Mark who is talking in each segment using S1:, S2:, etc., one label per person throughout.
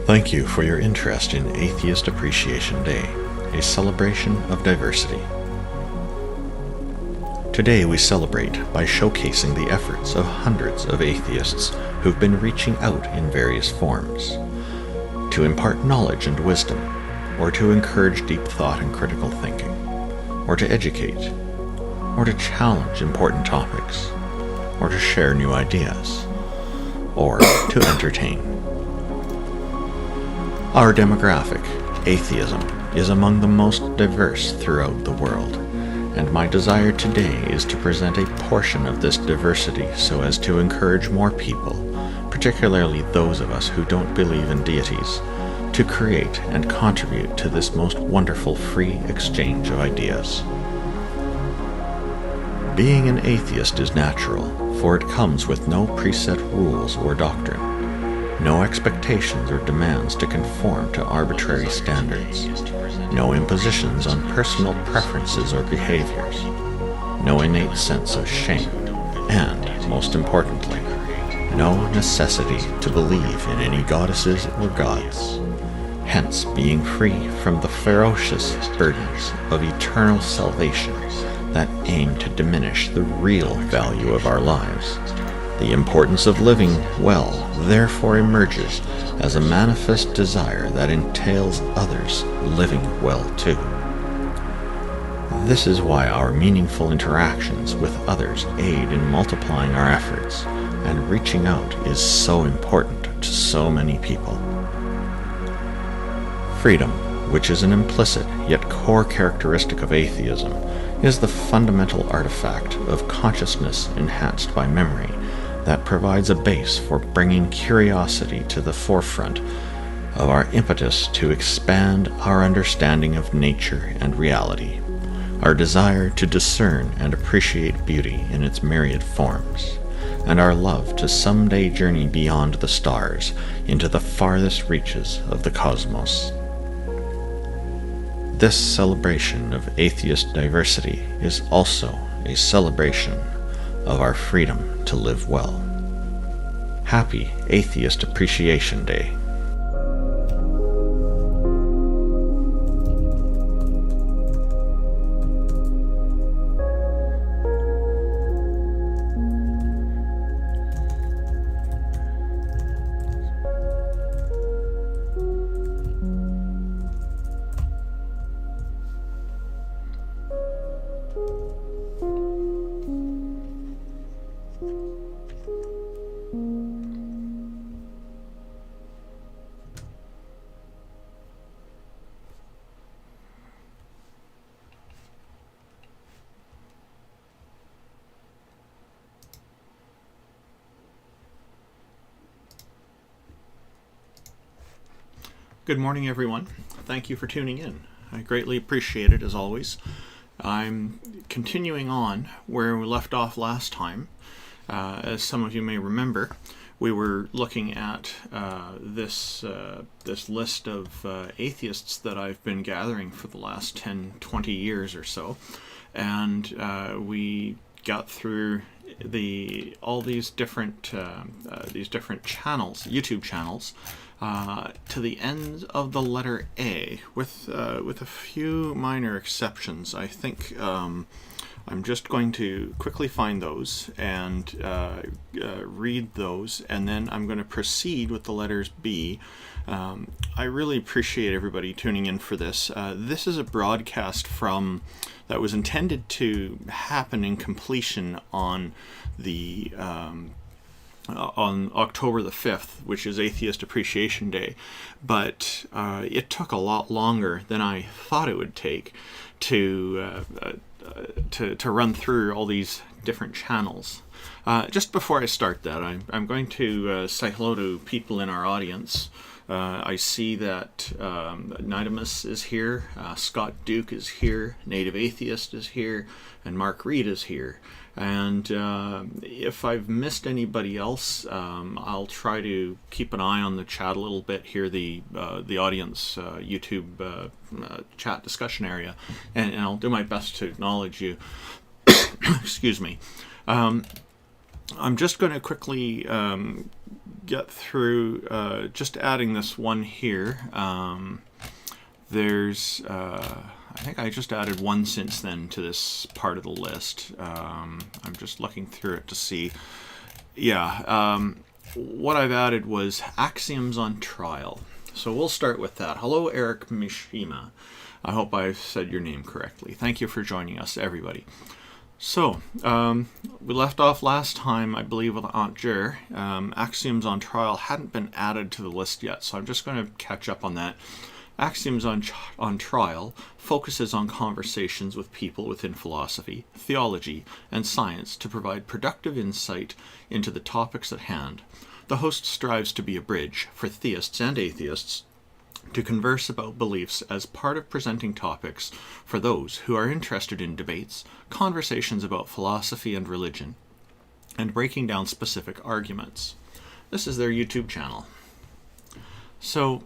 S1: Thank you for your interest in Atheist Appreciation Day, a celebration of diversity. Today we celebrate by showcasing the efforts of hundreds of atheists who've been reaching out in various forms to impart knowledge and wisdom, or to encourage deep thought and critical thinking, or to educate, or to challenge important topics, or to share new ideas, or to entertain. Our demographic, atheism, is among the most diverse throughout the world, and my desire today is to present a portion of this diversity so as to encourage more people, particularly those of us who don't believe in deities, to create and contribute to this most wonderful free exchange of ideas. Being an atheist is natural, for it comes with no preset rules or doctrine, no expectations or demands to conform to arbitrary standards, no impositions on personal preferences or behaviors, no innate sense of shame, and, most importantly, no necessity to believe in any goddesses or gods, hence being free from the ferocious burdens of eternal salvation that aim to diminish the real value of our lives. The importance of living well therefore emerges as a manifest desire that entails others living well too. This is why our meaningful interactions with others aid in multiplying our efforts, and reaching out is so important to so many people. Freedom, which is an implicit yet core characteristic of atheism, is the fundamental artifact of consciousness enhanced by memory that provides a base for bringing curiosity to the forefront of our impetus to expand our understanding of nature and reality, our desire to discern and appreciate beauty in its myriad forms, and our love to someday journey beyond the stars into the farthest reaches of the cosmos. This celebration of atheist diversity is also a celebration of our freedom to live well. Happy Atheist Appreciation Day.
S2: Good morning, everyone. Thank you for tuning in. I greatly appreciate it, as always. I'm continuing on where we left off last time. As some of you may remember, we were looking at this list of atheists that I've been gathering for the last 10, 20 years or so, and we got through all these different channels, YouTube channels, to the end of the letter A, with a few minor exceptions. I think I'm just going to quickly find those and read those, and then I'm going to proceed with the letters B. I really appreciate everybody tuning in for this. This is a broadcast that was intended to happen in completion on the on October the 5th, which is Atheist Appreciation Day, but it took a lot longer than I thought it would take to run through all these different channels. Just before I start that, I'm going to say hello to people in our audience. I see that Nidamus is here, Scott Duke is here, Native Atheist is here, and Mark Reed is here. And if I've missed anybody else, I'll try to keep an eye on the chat a little bit here, the audience YouTube chat discussion area, and I'll do my best to acknowledge you. Excuse me. I'm just going to quickly get through just adding this one here. There's I think I just added one since then to this part of the list. I'm just looking through it to see. Yeah, what I've added was axioms on trial. So we'll start with that. Hello, Eric Mishima. I hope I've said your name correctly. Thank you for joining us, everybody. So, we left off last time, I believe, with Aunt Jer. Axioms on trial hadn't been added to the list yet, so I'm just going to catch up on that. Axioms on Trial focuses on conversations with people within philosophy, theology, and science to provide productive insight into the topics at hand. The host strives to be a bridge for theists and atheists to converse about beliefs as part of presenting topics for those who are interested in debates, conversations about philosophy and religion, and breaking down specific arguments. This is their YouTube channel. So,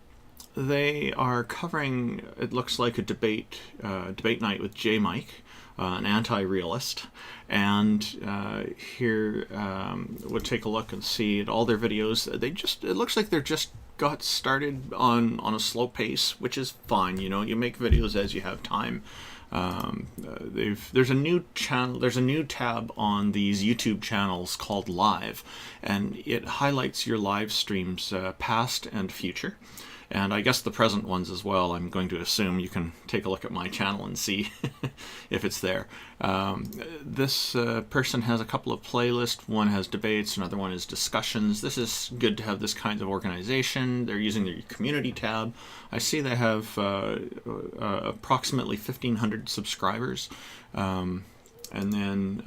S2: they are covering, it looks like, a debate night with J. Mike, an anti-realist, and here we'll take a look and see at all their videos. It looks like they're just got started on a slow pace, which is fine. You know, you make videos as you have time. There's a new channel. There's a new tab on these YouTube channels called Live, and it highlights your live streams, past and future. And I guess the present ones as well. I'm going to assume you can take a look at my channel and see if it's there. This person has a couple of playlists. One has debates, another one is discussions. This is good to have this kind of organization. They're using their community tab. I see they have approximately 1,500 subscribers. And then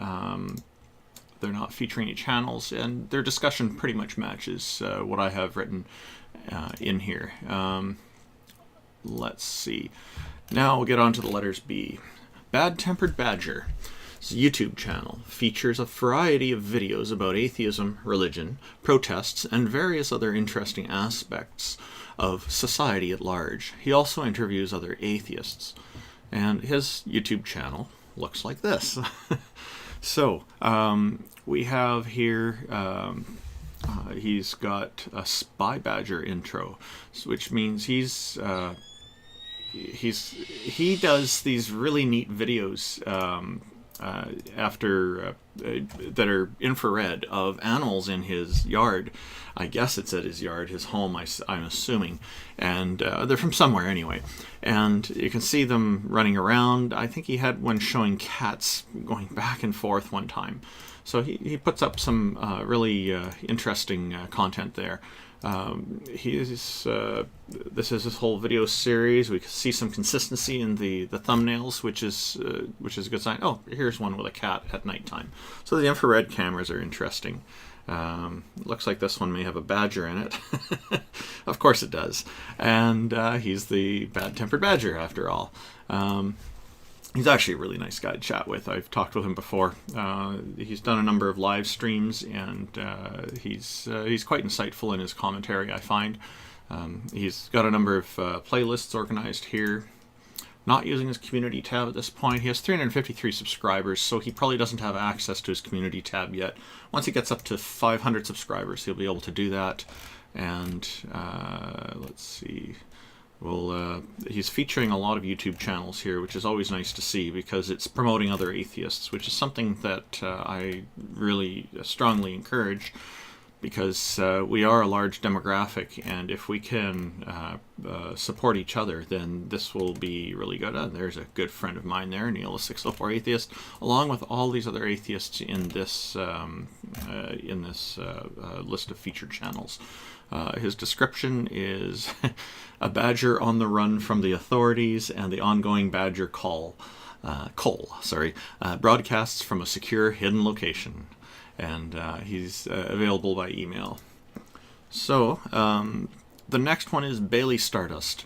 S2: they're not featuring any channels, and their discussion pretty much matches what I have written in here. Let's see. Now we'll get on to the letters B. Bad Tempered Badger. It's a YouTube channel. Features a variety of videos about atheism, religion, protests, and various other interesting aspects of society at large. He also interviews other atheists. And his YouTube channel looks like this. So, we have here... he's got a Spy Badger intro, which means he does these really neat videos that are infrared of animals in his yard. I guess it's at his yard, his home, I'm assuming, and they're from somewhere anyway. And you can see them running around. I think he had one showing cats going back and forth one time. So he puts up some really interesting content there. This is his whole video series. We can see some consistency in the thumbnails, which is a good sign. Oh, here's one with a cat at nighttime. So the infrared cameras are interesting. Looks like this one may have a badger in it. Of course it does. And he's the Bad Tempered Badger after all. He's actually a really nice guy to chat with. I've talked with him before. He's done a number of live streams, and he's quite insightful in his commentary, I find. He's got a number of playlists organized here. Not using his community tab at this point. He has 353 subscribers, so he probably doesn't have access to his community tab yet. Once he gets up to 500 subscribers, he'll be able to do that. And let's see... Well, he's featuring a lot of YouTube channels here, which is always nice to see because it's promoting other atheists, which is something that I really strongly encourage. because we are a large demographic, and if we can support each other, then this will be really good. And there's a good friend of mine there, Neil, a 604 atheist, along with all these other atheists in this list of featured channels. His description is a badger on the run from the authorities and the ongoing badger call. Broadcasts from a secure hidden location. And he's available by email. So, the next one is Bailey Stardust.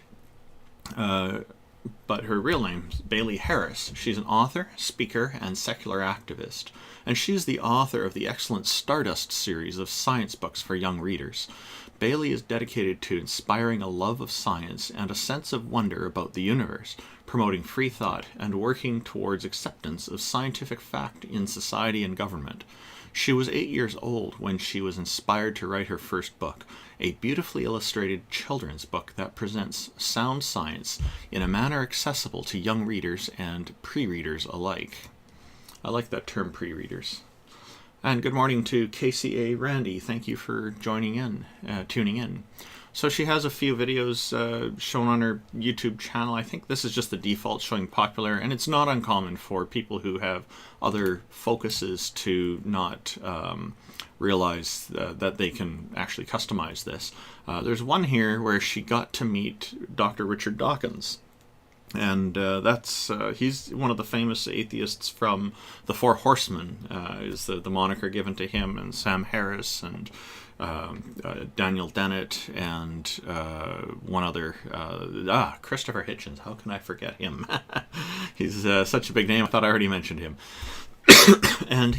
S2: But her real name is Bailey Harris. She's an author, speaker, and secular activist. And she's the author of the excellent Stardust series of science books for young readers. Bailey is dedicated to inspiring a love of science and a sense of wonder about the universe, promoting free thought, and working towards acceptance of scientific fact in society and government. She was 8 years old when she was inspired to write her first book, a beautifully illustrated children's book that presents sound science in a manner accessible to young readers and pre-readers alike. I like that term, pre-readers. And good morning to KCA Randy. Thank you for tuning in. So she has a few videos shown on her YouTube channel. I think this is just the default showing popular, and it's not uncommon for people who have other focuses to not realize that they can actually customize this. There's one here where she got to meet Dr. Richard Dawkins. And he's one of the famous atheists from the Four Horsemen, is the moniker given to him, and Sam Harris, and Daniel Dennett, and one other, Christopher Hitchens. How can I forget him? He's such a big name, I thought I already mentioned him. And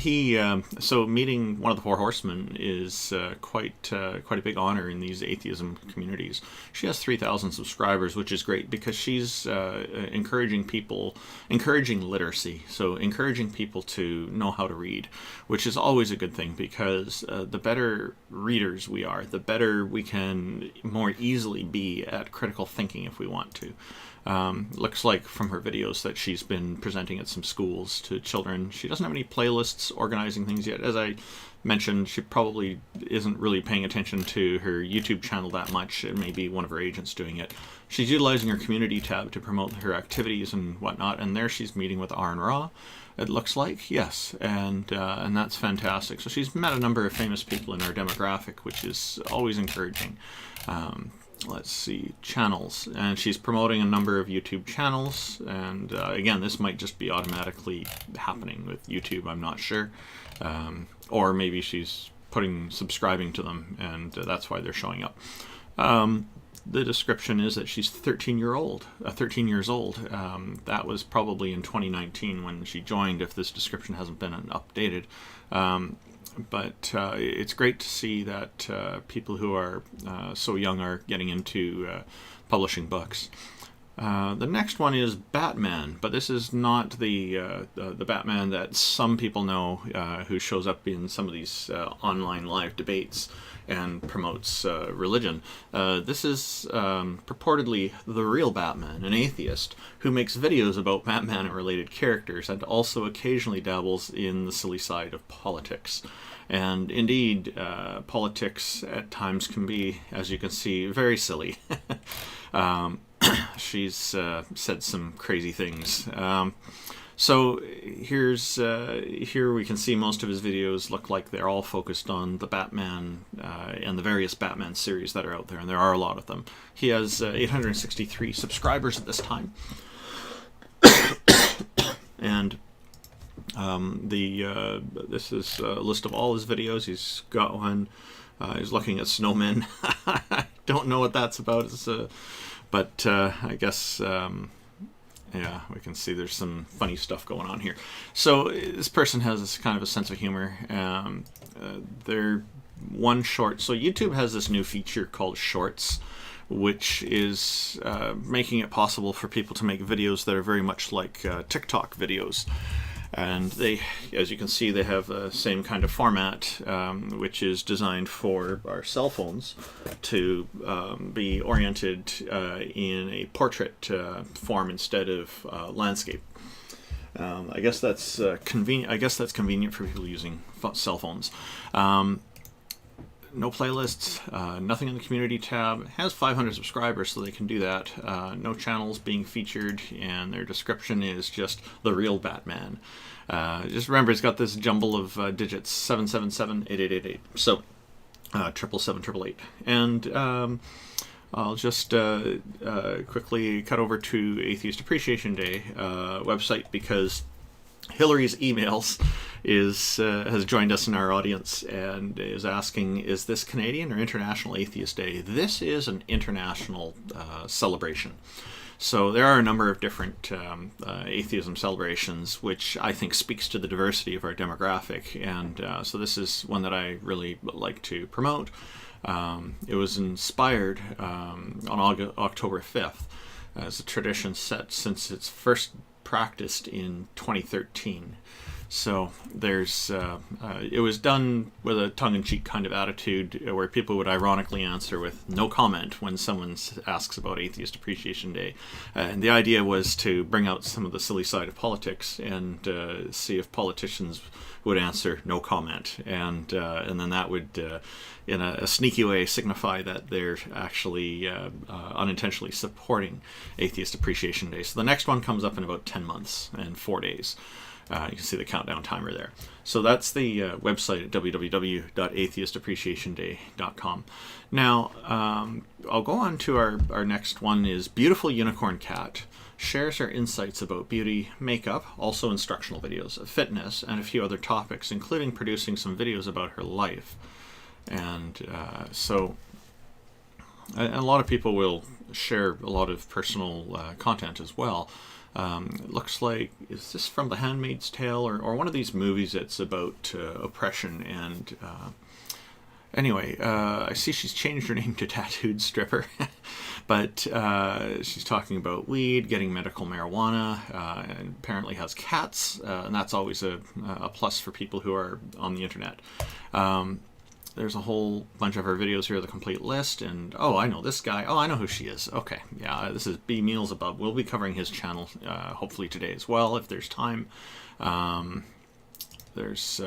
S2: so meeting one of the Four Horsemen is quite a big honor in these atheism communities. She has 3,000 subscribers, which is great because she's encouraging literacy, so encouraging people to know how to read, which is always a good thing, because the better readers we are, the better we can more easily be at critical thinking if we want to. Looks like from her videos that she's been presenting at some schools to children. She doesn't have any playlists organizing things yet. As I mentioned, she probably isn't really paying attention to her YouTube channel that much. It may be one of her agents doing it. She's utilizing her community tab to promote her activities and whatnot, and there she's meeting with Aaron Ra, it looks like. Yes, and that's fantastic. So she's met a number of famous people in our demographic, which is always encouraging. Let's see, channels, and she's promoting a number of YouTube channels, and again, this might just be automatically happening with YouTube, I'm not sure, or maybe she's subscribing to them, and that's why they're showing up. The description is that she's 13 years old. That was probably in 2019 when she joined, if this description hasn't been updated. But it's great to see that people who are so young are getting into publishing books. The next one is Batman, but this is not the Batman that some people know, who shows up in some of these online live debates and promotes religion. This is purportedly the real Batman, an atheist, who makes videos about Batman and related characters, and also occasionally dabbles in the silly side of politics. And indeed, politics at times can be, as you can see, very silly. She's said some crazy things. So here we can see most of his videos look like they're all focused on the Batman and the various Batman series that are out there, and there are a lot of them. He has 863 subscribers at this time. And this is a list of all his videos. He's got one. He's looking at snowmen. I don't know what that's about. But I guess, yeah, we can see there's some funny stuff going on here. So this person has this kind of a sense of humor. They're one short. So YouTube has this new feature called Shorts, which is making it possible for people to make videos that are very much like TikTok videos. And they, as you can see, they have the same kind of format, which is designed for our cell phones to be oriented in a portrait form instead of landscape. I guess that's convenient. I guess that's convenient for people using cell phones. no playlists, nothing in the community tab. It has 500 subscribers, so they can do that. No channels being featured, and their description is just the real Batman. Just remember, it's got this jumble of digits, 777-8888. So 777-888. And I'll just quickly cut over to Atheist Appreciation Day website, because Hillary's emails has joined us in our audience and is asking, is this Canadian or International Atheist Day? This is an international celebration. So there are a number of different atheism celebrations, which I think speaks to the diversity of our demographic. And so this is one that I really like to promote. It was inspired on October 5th as a tradition set since its first practiced in 2013. So there's it was done with a tongue-in-cheek kind of attitude, where people would ironically answer with no comment when someone asks about Atheist Appreciation Day. And the idea was to bring out some of the silly side of politics and see if politicians would answer no comment, and then that would in a sneaky way signify that they're actually unintentionally supporting Atheist Appreciation Day. So the next one comes up in about 10 months and 4 days. You can see the countdown timer there. So that's the website at www.atheistappreciationday.com. Now, I'll go on to our next one. Is Beautiful Unicorn Cat shares her insights about beauty, makeup, also instructional videos, fitness, and a few other topics, including producing some videos about her life. And so a lot of people will share a lot of personal content as well. It looks like, is this from The Handmaid's Tale or one of these movies that's about oppression? And anyway, I see she's changed her name to Tattooed Stripper. But she's talking about weed, getting medical marijuana, and apparently has cats, and that's always a plus for people who are on the internet. There's a whole bunch of her videos here, the complete list, and oh, I know this guy. Oh, I know who she is. Okay, yeah, this is B Meals Above. We'll be covering his channel hopefully today as well, if there's time. There's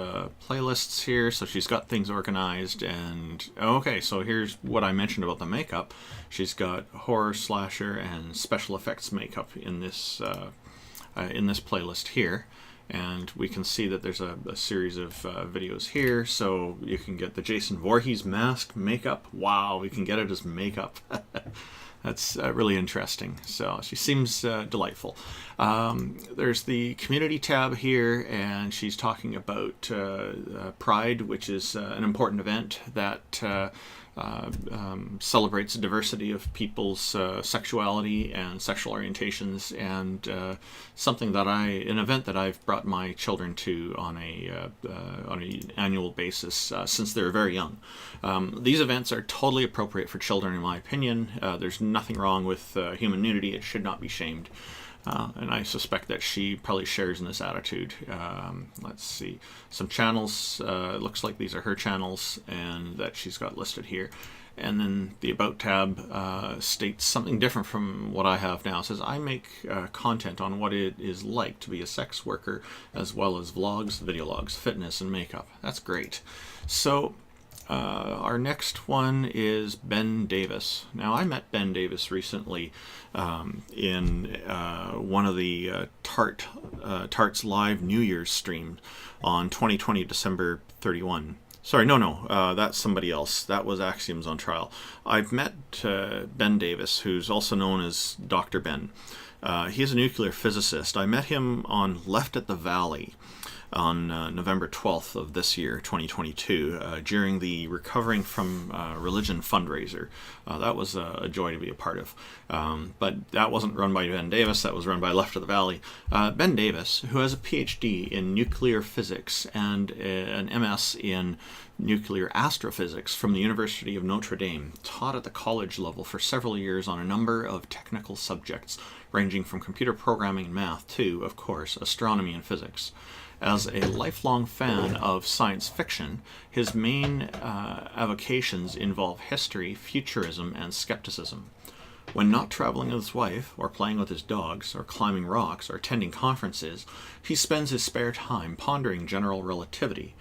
S2: playlists here, so she's got things organized. And okay, so here's what I mentioned about the makeup. She's got horror, slasher, and special effects makeup in this playlist here. And we can see that there's a series of videos here. So you can get the Jason Voorhees mask makeup. Wow, we can get it as makeup. That's really interesting. So she seems delightful. There's the community tab here, and she's talking about Pride, which is an important event that celebrates the diversity of people's sexuality and sexual orientations, and an event that I've brought my children to on an annual basis since they're very young. These events are totally appropriate for children, in my opinion. There's nothing wrong with human nudity. It should not be shamed. And I suspect that she probably shares in this attitude. Let's see. Some channels, looks like these are her channels, and that she's got listed here. And then the About tab states something different from what I have now. It says, I make content on what it is like to be a sex worker, as well as vlogs, video logs, fitness, and makeup. That's great. So our next one is Ben Davis. Now, I met Ben Davis recently in one of the Tart's live New Year's stream on 2020 December 31. Sorry, no, that's somebody else. That was Axioms on Trial. I've met Ben Davis, who's also known as Dr. Ben. He's a nuclear physicist. I met him on Left at the Valley on November 12th of this year, 2022, during the Recovering from Religion fundraiser. That was a joy to be a part of. But that wasn't run by Ben Davis, that was run by Left of the Valley. Ben Davis, who has a PhD in nuclear physics and an MS in nuclear astrophysics from the University of Notre Dame, taught at the college level for several years on a number of technical subjects, ranging from computer programming and math to, of course, astronomy and physics. As a lifelong fan of science fiction, his main avocations involve history, futurism, and skepticism. When not traveling with his wife, or playing with his dogs, or climbing rocks, or attending conferences, he spends his spare time pondering general relativity,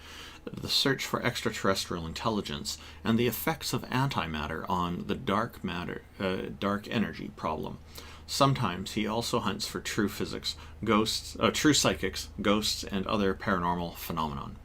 S2: the search for extraterrestrial intelligence, and the effects of antimatter on the dark energy problem. Sometimes he also hunts for true true psychics, ghosts, and other paranormal phenomenon.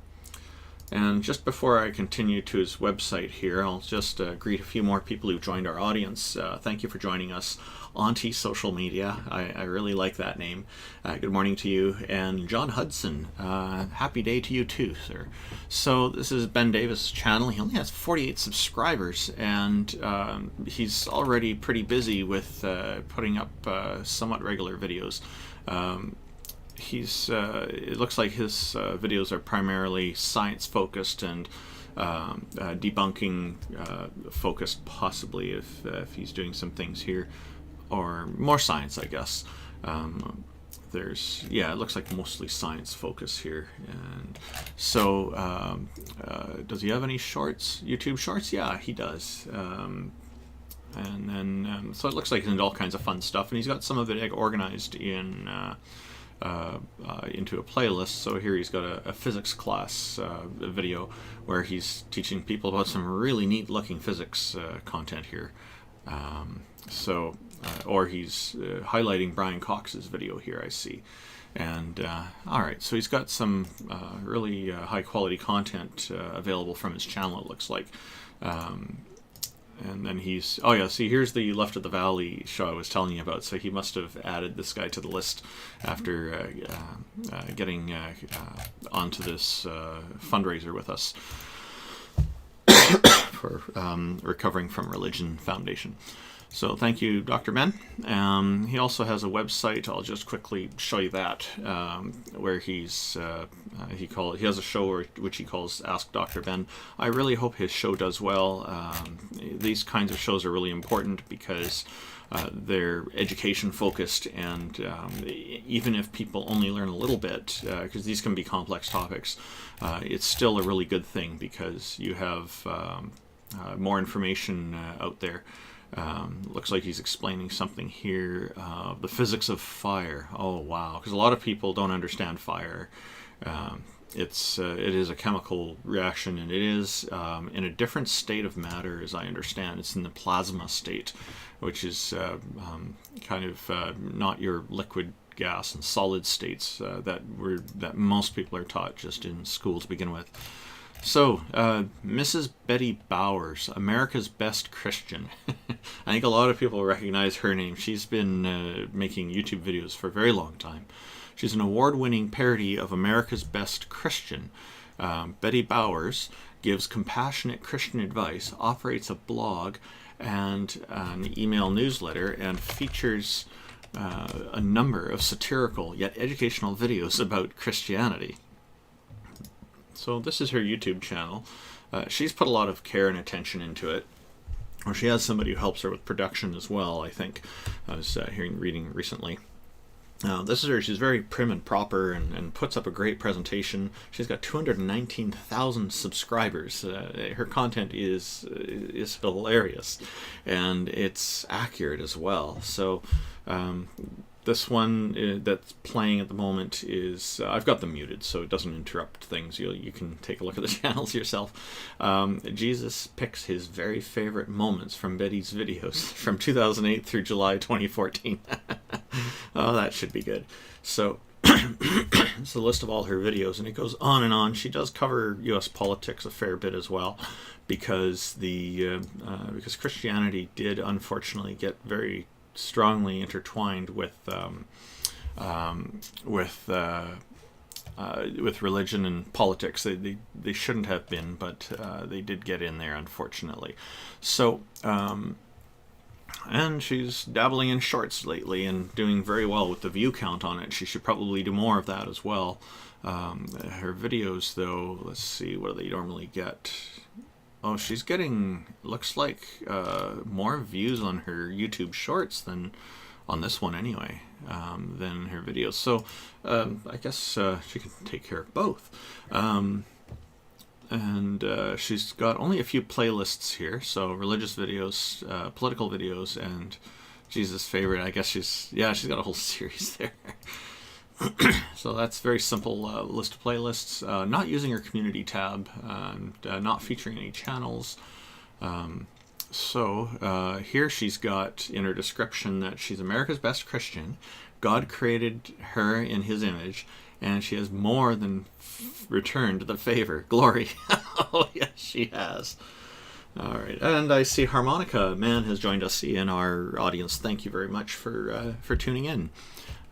S2: And just before I continue to his website here, I'll just greet a few more people who've joined our audience. Thank you for joining us on social media. I really like that name. Good morning to you. And John Hudson, happy day to you too, sir. So this is Ben Davis' channel. He only has 48 subscribers, and he's already pretty busy with putting up somewhat regular videos. It looks like his videos are primarily science focused and debunking focused, possibly, if he's doing some things here, or more science, I guess. It looks like mostly science focus here. And so does he have any shorts, YouTube shorts? Yeah, he does. And then so it looks like he's into all kinds of fun stuff, and he's got some of it organized in into a playlist. So here he's got a physics class video where he's teaching people about some really neat looking physics content here. Or he's highlighting Brian Cox's video here, I see. And alright, so he's got some really high quality content available from his channel, it looks like. And then see, here's the Left of the Valley show I was telling you about. So he must have added this guy to the list after getting onto this fundraiser with us for Recovering from Religion Foundation. So thank you, Dr. Ben. He also has a website. I'll just quickly show you that, where he has a show which he calls Ask Dr. Ben. I really hope his show does well. These kinds of shows are really important because they're education focused, and even if people only learn a little bit, because these can be complex topics, it's still a really good thing because you have more information out there. Looks like he's explaining something here, the physics of fire. Oh wow, because a lot of people don't understand fire. It is a chemical reaction, and it is in a different state of matter, as I understand. It's in the plasma state, which is kind of not your liquid, gas, and solid states that most people are taught just in school to begin with. So, Mrs. Betty Bowers, America's Best Christian. I think a lot of people recognize her name. She's been making YouTube videos for a very long time. She's an award-winning parody of America's Best Christian. Betty Bowers gives compassionate Christian advice, operates a blog and an email newsletter, and features a number of satirical yet educational videos about Christianity. So this is her YouTube channel. She's put a lot of care and attention into it. Or she has somebody who helps her with production as well, I think. I was reading recently. This is her. She's very prim and proper and puts up a great presentation. She's got 219,000 subscribers. Her content is hilarious, and it's accurate as well. So this one that's playing at the moment is, I've got them muted so it doesn't interrupt things. You can take a look at the channels yourself. Jesus picks his very favorite moments from Betty's videos from 2008 through July 2014. Oh, that should be good. So it's a list of all her videos, and it goes on and on. She does cover U.S. politics a fair bit as well, because because Christianity did unfortunately get very strongly intertwined with religion and politics. They shouldn't have been, but they did get in there, unfortunately. So and she's dabbling in shorts lately and doing very well with the view count on it. She should probably do more of that as well. Her videos, though, let's see, what do they normally get? Oh, she's getting, looks like, more views on her YouTube shorts than on this one anyway, than her videos. So I guess she can take care of both. And she's got only a few playlists here, so religious videos, political videos, and Jesus' favorite. I guess she's got a whole series there. So that's very simple list of playlists. Not using her community tab, and not featuring any channels. So here she's got in her description that she's America's best Christian. God created her in his image, and she has more than returned the favor. Glory. Oh, yes, she has. All right, and I see Harmonica Man has joined us in our audience. Thank you very much for tuning in.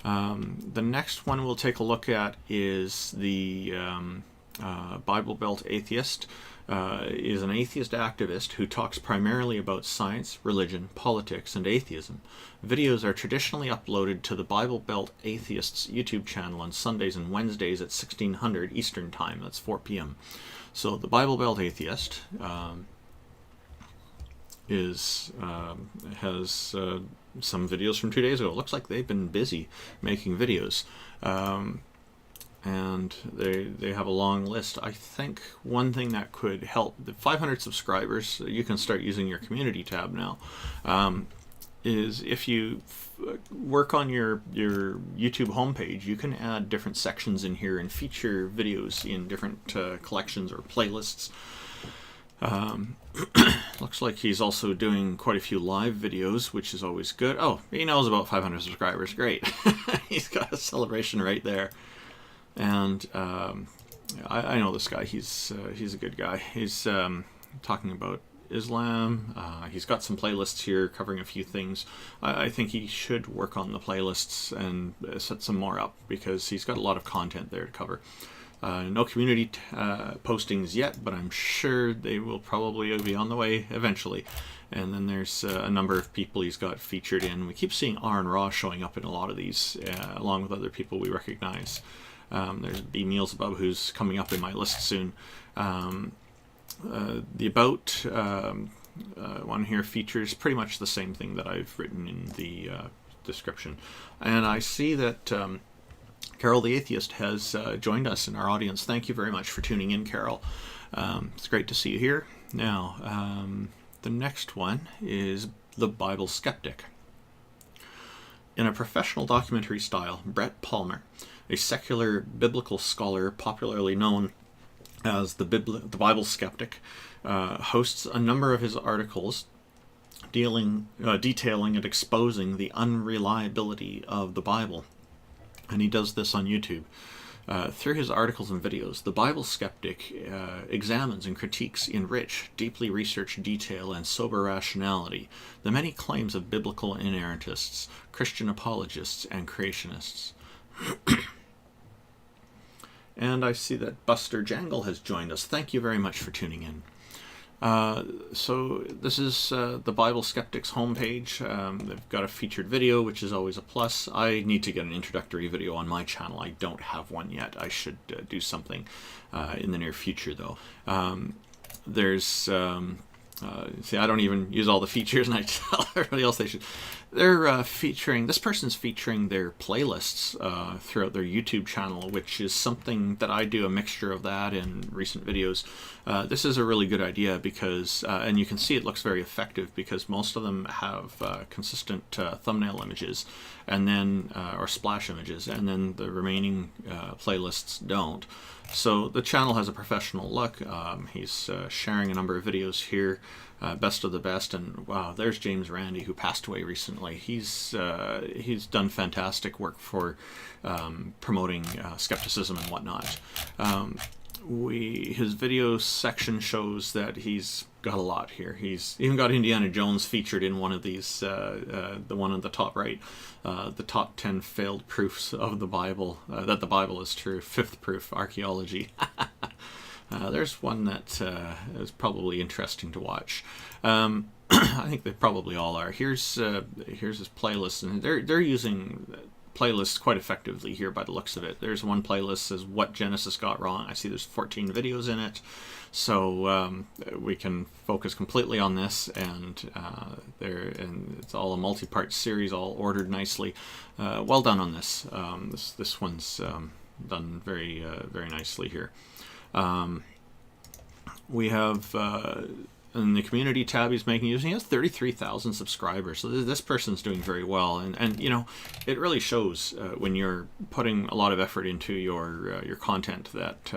S2: The next one we'll take a look at is the Bible Belt Atheist. Is an atheist activist who talks primarily about science, religion, politics, and atheism. Videos are traditionally uploaded to the Bible Belt Atheists YouTube channel on Sundays and Wednesdays at 1600 Eastern Time. That's 4 p.m. So the Bible Belt Atheist has some videos from 2 days ago. It looks like they've been busy making videos. And they have a long list. I think one thing that could help, the 500 subscribers, you can start using your community tab now, is if you work on your YouTube homepage, you can add different sections in here and feature videos in different collections or playlists. Looks like he's also doing quite a few live videos, which is always good. Oh, he knows about 500 subscribers. Great. He's got a celebration right there. And I know this guy. He's a good guy. He's talking about Islam. He's got some playlists here covering a few things. I think he should work on the playlists and set some more up, because he's got a lot of content there to cover. No community postings yet, but I'm sure they will probably be on the way eventually. And then there's a number of people he's got featured in. We keep seeing Aaron Raw showing up in a lot of these, along with other people we recognize. There's B. Meals Above, who's coming up in my list soon. The About one here features pretty much the same thing that I've written in the description. And I see that Carol the Atheist has joined us in our audience. Thank you very much for tuning in, Carol. It's great to see you here. Now, the next one is The Bible Skeptic. In a professional documentary style, Brett Palmer, a secular biblical scholar popularly known as the Bible Skeptic, hosts a number of his articles detailing and exposing the unreliability of the Bible. And he does this on YouTube. Through his articles and videos, the Bible Skeptic examines and critiques in rich, deeply researched detail and sober rationality the many claims of biblical inerrantists, Christian apologists, and creationists. And I see that Buster Jangle has joined us. Thank you very much for tuning in. So this is the Bible Skeptic's homepage. They've got a featured video, which is always a plus. I need to get an introductory video on my channel. I don't have one yet. I should do something in the near future, though. There's see, I don't even use all the features, and I tell everybody else they should. They're featuring, this person's featuring their playlists throughout their YouTube channel, which is something that I do, a mixture of that in recent videos. This is a really good idea because, and you can see it looks very effective because most of them have consistent thumbnail images, and then, or splash images, and then the remaining playlists don't. So the channel has a professional look. He's sharing a number of videos here, best of the best, and wow, there's James Randi, who passed away recently. He's done fantastic work for promoting skepticism and whatnot. His video section shows that he's got a lot here. He's even got Indiana Jones featured in one of these, the one on the top right, the top 10 failed proofs of the Bible, that the Bible is true, 5th proof, archaeology. There's one that is probably interesting to watch. I think they probably all are. Here's his playlist, and they're using playlists quite effectively here by the looks of it. There's one playlist that says What Genesis Got Wrong. I see there's 14 videos in it, so we can focus completely on this, and it's all a multi-part series, all ordered nicely. Well done on this. This one's done very very nicely here. We have in the community tab he's making use, he has 33,000 subscribers. So this person's doing very well, and you know, it really shows when you're putting a lot of effort into your content that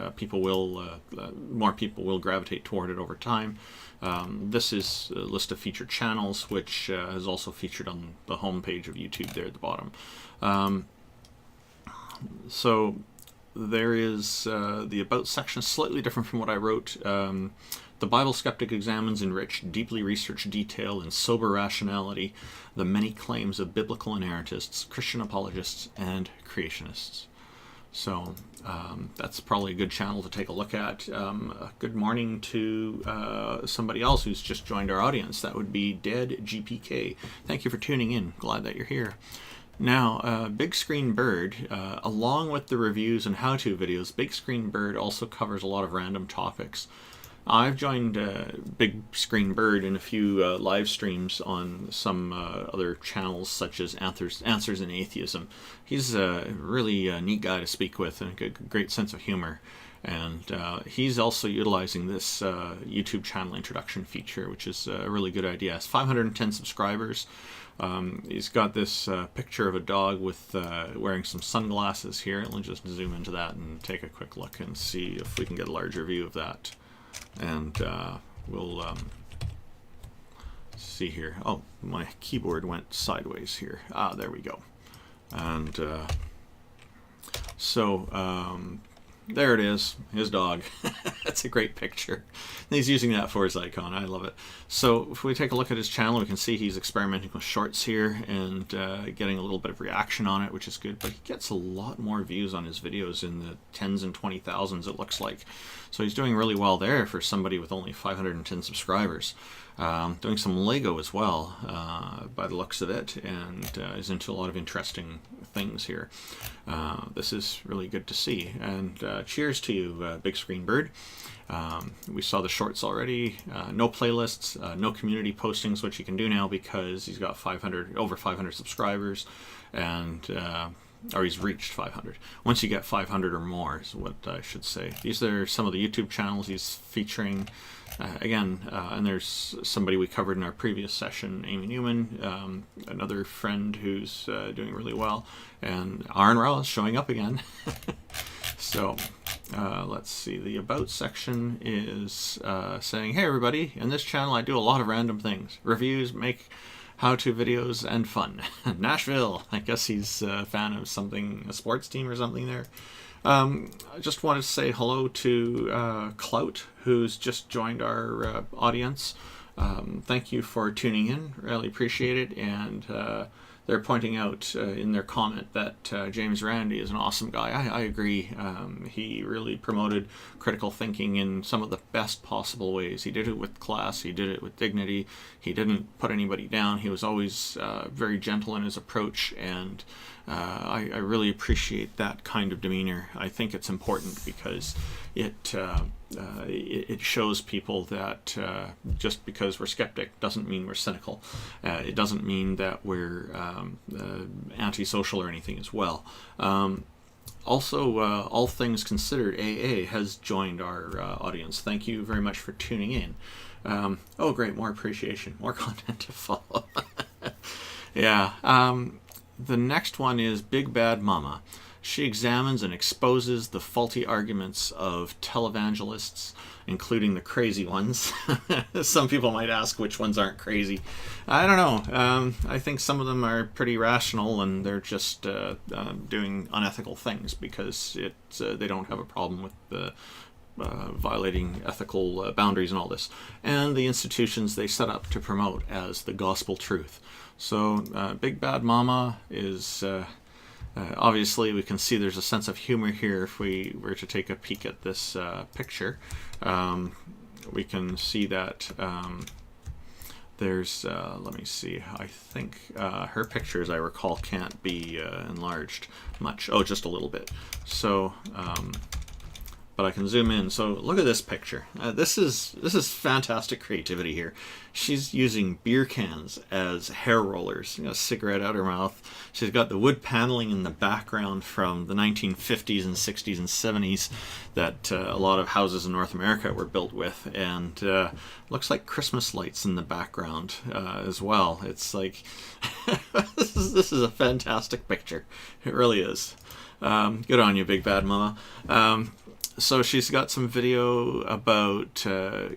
S2: more people will gravitate toward it over time. This is a list of featured channels, which is also featured on the homepage of YouTube there at the bottom. So there is the About section, slightly different from what I wrote. The Bible skeptic examines in rich, deeply researched detail and sober rationality the many claims of biblical inerrantists, Christian apologists, and creationists. So that's probably a good channel to take a look at. Good morning to somebody else who's just joined our audience. That would be Dead GPK. Thank you for tuning in. Glad that you're here. Now, Big Screen Bird, along with the reviews and how-to videos, Big Screen Bird also covers a lot of random topics. I've joined Big Screen Bird in a few live streams on some other channels, such as Answers in Atheism. He's a really neat guy to speak with and a great sense of humor. And he's also utilizing this YouTube channel introduction feature, which is a really good idea. He has 510 subscribers. He's got this picture of a dog with wearing some sunglasses here. Let me just zoom into that and take a quick look and see if we can get a larger view of that. And we'll see here. Oh, my keyboard went sideways here. Ah, there we go. And there it is, his dog. That's a great picture. And he's using that for his icon. I love it. So if we take a look at his channel, we can see he's experimenting with shorts here and getting a little bit of reaction on it, which is good. But he gets a lot more views on his videos, in the tens and 20,000s, it looks like. So he's doing really well there for somebody with only 510 subscribers. Doing some Lego as well, by the looks of it, and is into a lot of interesting things here. This is really good to see, and cheers to you, Big Screen Bird. We saw the shorts already. No playlists, no community postings, which you can do now because he's got over 500 subscribers, and or he's reached 500. Once you get 500 or more is what I should say. These are some of the YouTube channels he's featuring. And there's somebody we covered in our previous session, Amy Newman, another friend who's doing really well, and Aaron Rao is showing up again. So let's see, the About section is saying, hey everybody, in this channel I do a lot of random things. Reviews, make how-to videos, and fun. Nashville, I guess he's a fan of something, a sports team or something there. I just wanted to say hello to Clout, who's just joined our audience. Thank you for tuning in. Really appreciate it. And they're pointing out in their comment that James Randi is an awesome guy. I agree. He really promoted critical thinking in some of the best possible ways. He did it with class. He did it with dignity. He didn't put anybody down. He was always very gentle in his approach, and I really appreciate that kind of demeanor. I think it's important because it shows people that just because we're skeptic doesn't mean we're cynical. It doesn't mean that we're antisocial or anything as well. Also, all things considered, AA has joined our audience. Thank you very much for tuning in. Oh, great, more appreciation, more content to follow. Yeah. The next one is Big Bad Mama. She examines and exposes the faulty arguments of televangelists, including the crazy ones. Some people might ask which ones aren't crazy. I don't know. I think some of them are pretty rational, and they're just doing unethical things because they don't have a problem with violating ethical boundaries and all this. And the institutions they set up to promote as the gospel truth. So Big Bad Mama is... obviously, we can see there's a sense of humor here if we were to take a peek at this picture. We can see that there's, let me see, I think her picture, as I recall, can't be enlarged much. Oh, just a little bit. So but I can zoom in. So look at this picture. This is fantastic creativity here. She's using beer cans as hair rollers, a cigarette out her mouth. She's got the wood paneling in the background from the 1950s and 60s and 70s that a lot of houses in North America were built with, and looks like Christmas lights in the background as well. It's like this is a fantastic picture. It really is. Good on you, Big Bad Mama. So she's got some video about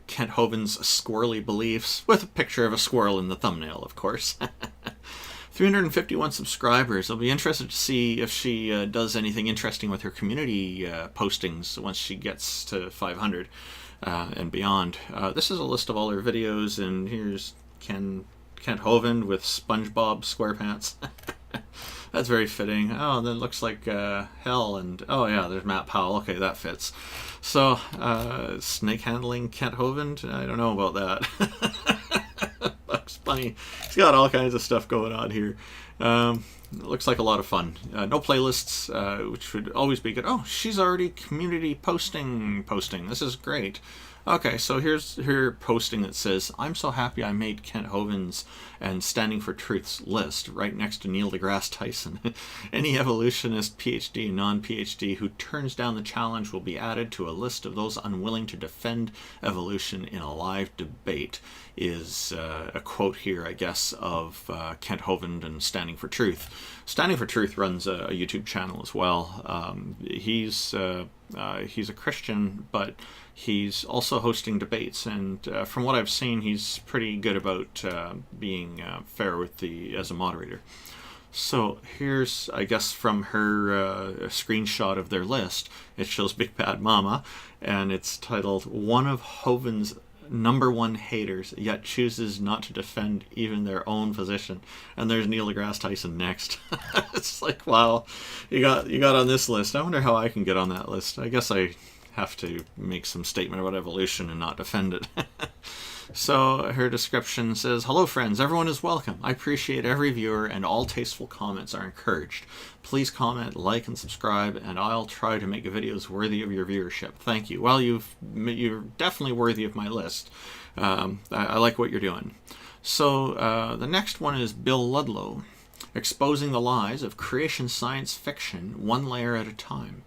S2: Kent Hovind's squirrely beliefs, with a picture of a squirrel in the thumbnail, of course. 351 subscribers. I'll be interested to see if she does anything interesting with her community postings once she gets to 500 and beyond. This is a list of all her videos, and here's Kent Hovind with SpongeBob SquarePants. That's very fitting. Oh, then looks like hell, and oh yeah, there's Matt Powell. Okay, that fits. So, snake handling Kent Hovind? I don't know about that. Bugs Bunny. He's got all kinds of stuff going on here. It looks like a lot of fun. No playlists, which would always be good. Oh, she's already community posting. This is great. Okay, so here's her posting that says, "I'm so happy I made Kent Hovind's and Standing for Truth's list right next to Neil deGrasse Tyson. Any evolutionist, PhD, non-PhD, who turns down the challenge will be added to a list of those unwilling to defend evolution in a live debate," is a quote here, I guess, of Kent Hovind and Standing for Truth. Standing for Truth runs a YouTube channel as well. He's a Christian, but he's also hosting debates, and from what I've seen, he's pretty good about being fair with as a moderator. So here's, I guess, from her a screenshot of their list. It shows Big Bad Mama, and it's titled "One of Hovind's #1 haters, yet chooses not to defend even their own position." And there's Neil deGrasse Tyson next. It's like, wow, you got on this list. I wonder how I can get on that list. I guess I have to make some statement about evolution and not defend it. So her description says, "Hello friends, everyone is welcome. I appreciate every viewer and all tasteful comments are encouraged. Please comment, like, and subscribe, and I'll try to make videos worthy of your viewership. Thank you." Well, you're definitely worthy of my list. I like what you're doing. So the next one is Bill Ludlow, "Exposing the lies of creation science fiction, one layer at a time."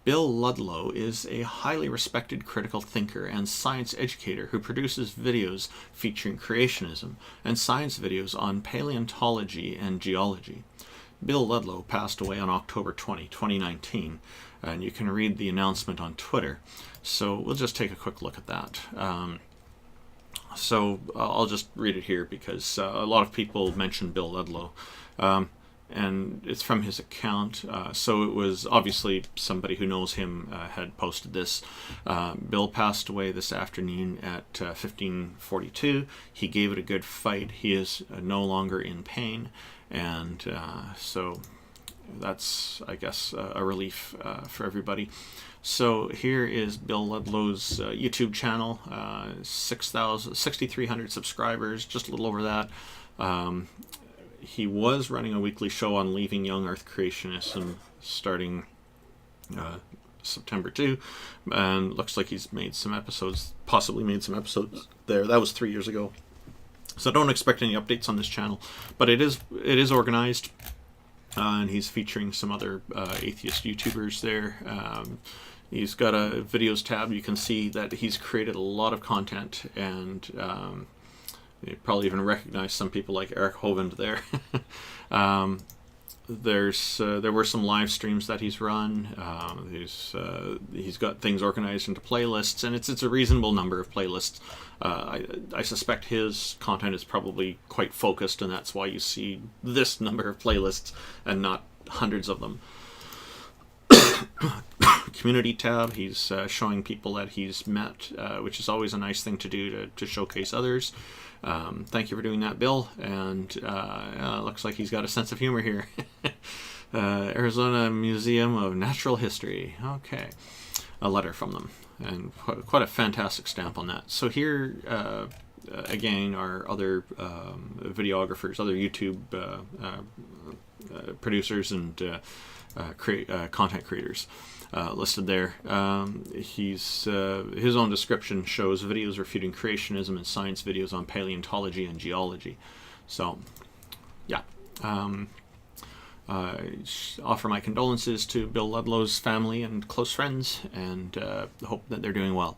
S2: Bill Ludlow is a highly respected critical thinker and science educator who produces videos featuring creationism and science videos on paleontology and geology. Bill Ludlow passed away on October 20, 2019, and you can read the announcement on Twitter. So we'll just take a quick look at that. So I'll just read it here because a lot of people mention Bill Ludlow. And it's from his account, so it was obviously somebody who knows him had posted this. Bill passed away this afternoon at 15:42. He gave it a good fight. He is no longer in pain, and so that's, I guess, a relief for everybody. So here is Bill Ludlow's YouTube channel, 6,300 subscribers, just a little over that. He was running a weekly show on Leaving Young Earth Creationism starting September 2, and looks like he's made some episodes, possibly made some episodes there. That was 3 years ago. So don't expect any updates on this channel, but it is organized, and he's featuring some other atheist YouTubers there. He's got a videos tab. You can see that he's created a lot of content, and you probably even recognize some people like Eric Hovind there. There were some live streams that he's run. He's got things organized into playlists, and it's a reasonable number of playlists. I suspect his content is probably quite focused, and that's why you see this number of playlists and not hundreds of them. Community tab, he's showing people that he's met, which is always a nice thing to do to showcase others. Thank you for doing that, Bill. And looks like he's got a sense of humor here. Arizona Museum of Natural History. Okay. A letter from them. And quite a fantastic stamp on that. So here, again, are other videographers, other YouTube producers and content creators. listed there. His own description shows videos refuting creationism and science videos on paleontology and geology. So, yeah. Offer my condolences to Bill Ludlow's family and close friends, and hope that they're doing well.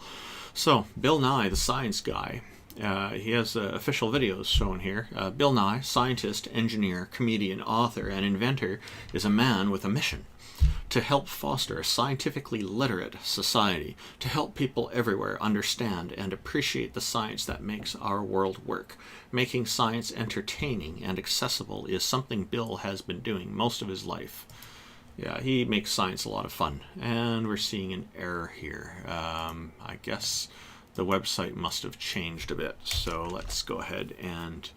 S2: So, Bill Nye, the science guy. He has official videos shown here. Bill Nye, scientist, engineer, comedian, author, and inventor, is a man with a mission: to help foster a scientifically literate society, to help people everywhere understand and appreciate the science that makes our world work. Making science entertaining and accessible is something Bill has been doing most of his life. Yeah, he makes science a lot of fun. And we're seeing an error here. I guess the website must have changed a bit. So let's go ahead and...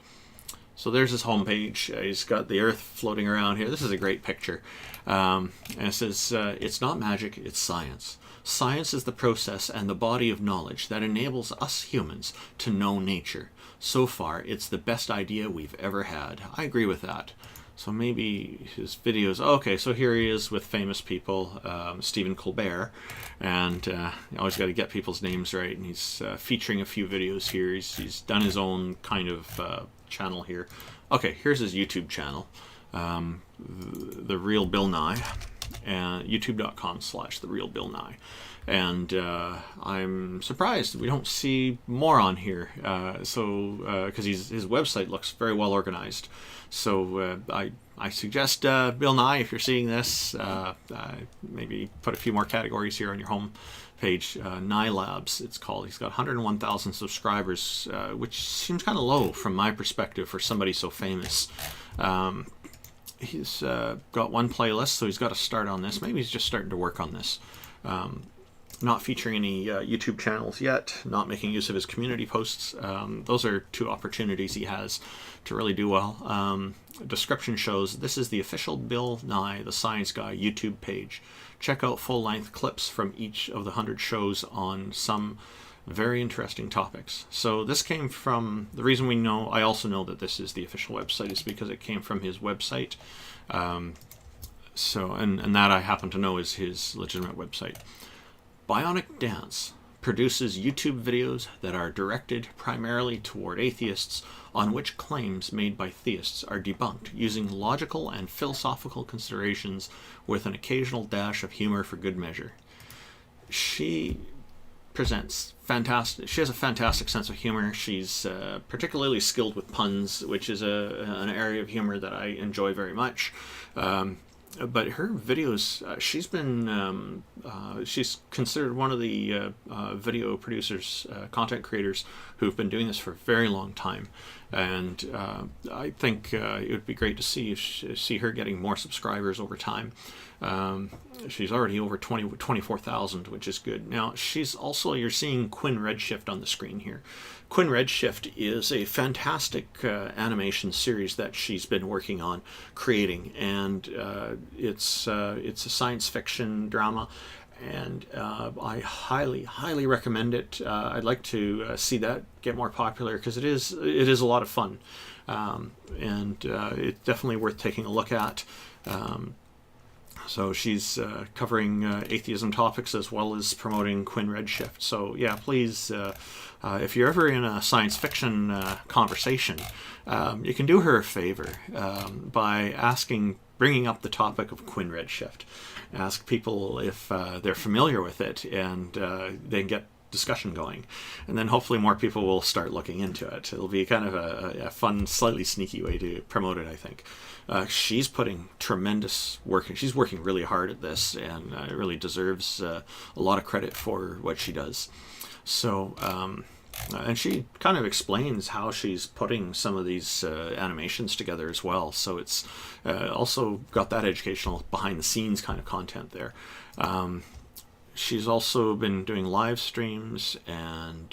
S2: So there's his homepage. He's got the Earth floating around here. This is a great picture. And it says, it's not magic, it's science. Science is the process and the body of knowledge that enables us humans to know nature. So far, it's the best idea we've ever had. I agree with that. So maybe his videos... Okay, so here he is with famous people, Stephen Colbert. And you always got to get people's names right. And he's featuring a few videos here. He's done his own kind of channel here. Okay, here's his YouTube channel. The Real Bill Nye. And youtube.com/TheRealBillNye. And I'm surprised we don't see more on here. Because his website looks very well organized. So I suggest, Bill Nye, if you're seeing this, maybe put a few more categories here on your home page. Nye Labs, it's called. He's got 101,000 subscribers, which seems kind of low from my perspective for somebody so famous. He's got one playlist, so he's got to start on this. Maybe he's just starting to work on this. Not featuring any YouTube channels yet, not making use of his community posts. Those are two opportunities he has to really do well. Description shows this is the official Bill Nye, the Science Guy YouTube page. Check out full-length clips from each of the 100 shows on some very interesting topics. So this came from, the reason we know, I also know that this is the official website is because it came from his website. And that I happen to know is his legitimate website. Bionic Dance produces YouTube videos that are directed primarily toward atheists, on which claims made by theists are debunked using logical and philosophical considerations with an occasional dash of humor for good measure. She presents fantastic. She has a fantastic sense of humor. She's particularly skilled with puns, which is an area of humor that I enjoy very much. But her videos, she's considered one of the video producers, content creators who've been doing this for a very long time. And I think it would be great to see her getting more subscribers over time. She's already over 24,000, which is good. Now, she's also, you're seeing Quinn Redshift on the screen here. Quinn Redshift is a fantastic animation series that she's been working on creating, and it's a science fiction drama, and I highly recommend it. I'd like to see that get more popular because it is a lot of fun, and it's definitely worth taking a look at. So she's covering atheism topics as well as promoting Quinn Redshift. So yeah, please, if you're ever in a science fiction conversation, you can do her a favor by bringing up the topic of Quinn Redshift. Ask people if they're familiar with it, and then get discussion going, and then hopefully more people will start looking into it. It'll be kind of a fun, slightly sneaky way to promote it, I think. She's putting tremendous work. She's working really hard at this, and really deserves a lot of credit for what she does. So, and she kind of explains how she's putting some of these animations together as well. So it's also got that educational behind-the-scenes kind of content there. She's also been doing live streams and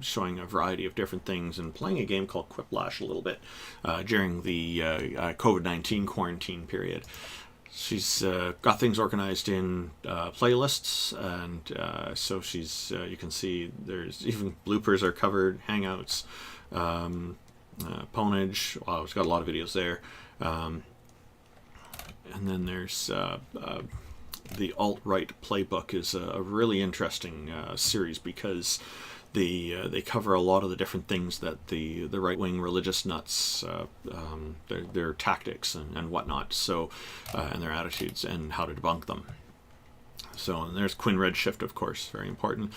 S2: showing a variety of different things and playing a game called Quiplash a little bit during the COVID-19 quarantine period. She's got things organized in playlists, and so she's you can see there's even bloopers are covered, hangouts, Ponage. Wow, she's got a lot of videos there. And then there's the alt-right playbook is a really interesting series, because they cover a lot of the different things that the right-wing religious nuts, their tactics and whatnot, so and their attitudes and how to debunk them. So, and there's Quinn Redshift, of course, very important.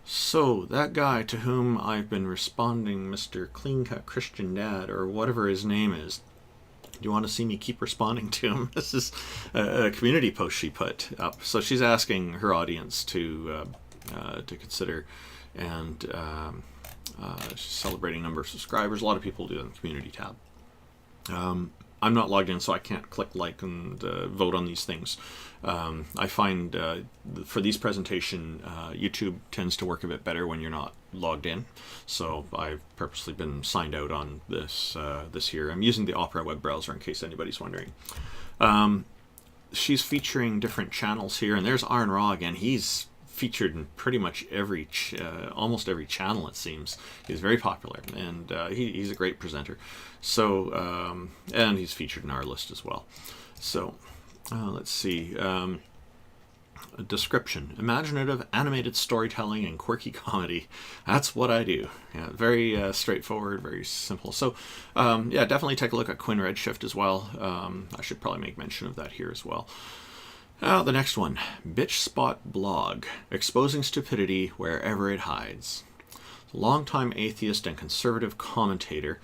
S2: So, that guy to whom I've been responding, Mr. Clean-Cut Christian Dad, or whatever his name is, do you want to see me keep responding to him? This is a community post she put up. So she's asking her audience to consider, and she's celebrating number of subscribers. A lot of people do it in the community tab. I'm not logged in, so I can't click like and vote on these things. I find for these presentation, YouTube tends to work a bit better when you're not logged in. So I've purposely been signed out on this this year. I'm using the Opera web browser in case anybody's wondering. She's featuring different channels here, and there's Aaron Raw again. He's featured in pretty much every almost every channel, it seems. He's very popular, and he's a great presenter. So and he's featured in our list as well. So let's see. A description: imaginative animated storytelling and quirky comedy. That's what I do. Yeah, very straightforward, very simple. So yeah, definitely take a look at Quinn Redshift as well. I should probably make mention of that here as well. The next one, Bitch Spot Blog, exposing stupidity wherever it hides. Longtime atheist and conservative commentator,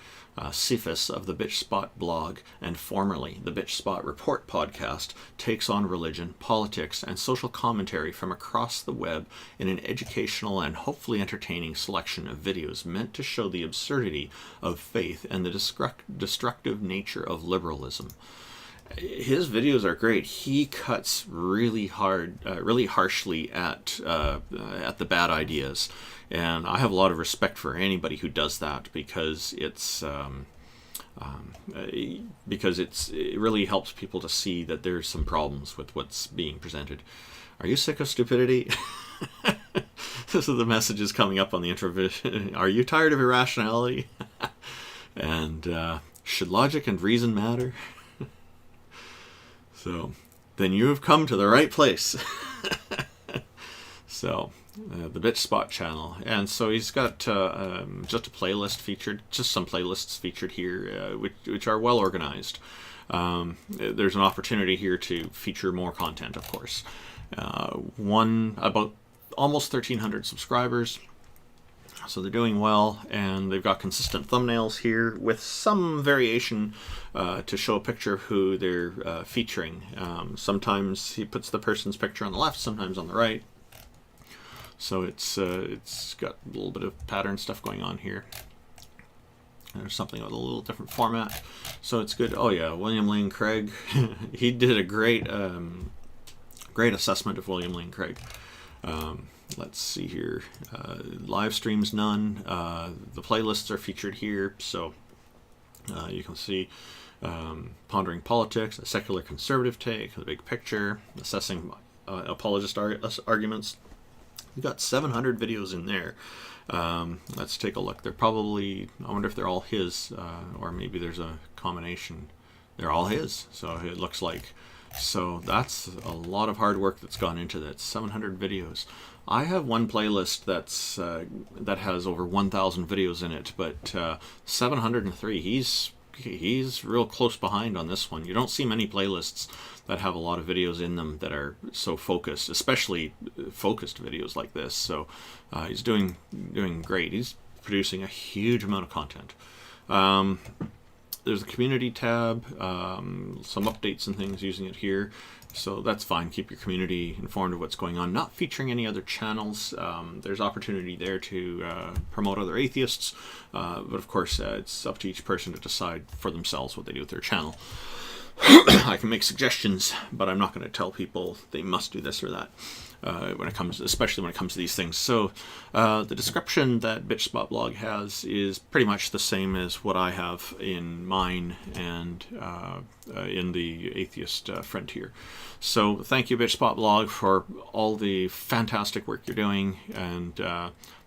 S2: Cephas of the Bitch Spot blog, and formerly the Bitch Spot Report podcast, takes on religion, politics, and social commentary from across the web in an educational and hopefully entertaining selection of videos meant to show the absurdity of faith and the destructive nature of liberalism. His videos are great. He cuts really hard, really harshly at the bad ideas, and I have a lot of respect for anybody who does that, because it really helps people to see that there's some problems with what's being presented. Are you sick of stupidity? This is the messages coming up on the intro. Are you tired of irrationality? And should logic and reason matter? So, then you have come to the right place. So, the Bitch Spot channel. And so he's got just a playlist featured, just some playlists featured here, which are well organized. There's an opportunity here to feature more content, of course. About almost 1,300 subscribers. So they're doing well, and they've got consistent thumbnails here with some variation to show a picture of who they're featuring. Sometimes he puts the person's picture on the left, sometimes on the right. So it's got a little bit of pattern stuff going on here. There's something with a little different format, so it's good. Oh yeah, William Lane Craig. He did a great assessment of William Lane Craig. Let's see here. Live streams, none. The playlists are featured here, so you can see Pondering Politics, a secular conservative take, the big picture, assessing apologist arguments. We've got 700 videos in there. Let's take a look. They're probably, I wonder if they're all his, or maybe there's a combination. They're all his, so it looks like. So that's a lot of hard work that's gone into that. 700 videos. I have one playlist that has over 1,000 videos in it, but 703. He's real close behind on this one. You don't see many playlists that have a lot of videos in them that are so focused, especially focused videos like this. So he's doing great. He's producing a huge amount of content. There's a community tab, some updates and things using it here. So that's fine. Keep your community informed of what's going on. Not featuring any other channels. There's opportunity there to promote other atheists. But of course, it's up to each person to decide for themselves what they do with their channel. I can make suggestions, but I'm not going to tell people they must do this or that. Especially when it comes to these things. So the description that Bitch Spot Blog has is pretty much the same as what I have in mine and in the Atheist Frontier. So thank you, Bitch Spot Blog, for all the fantastic work you're doing. And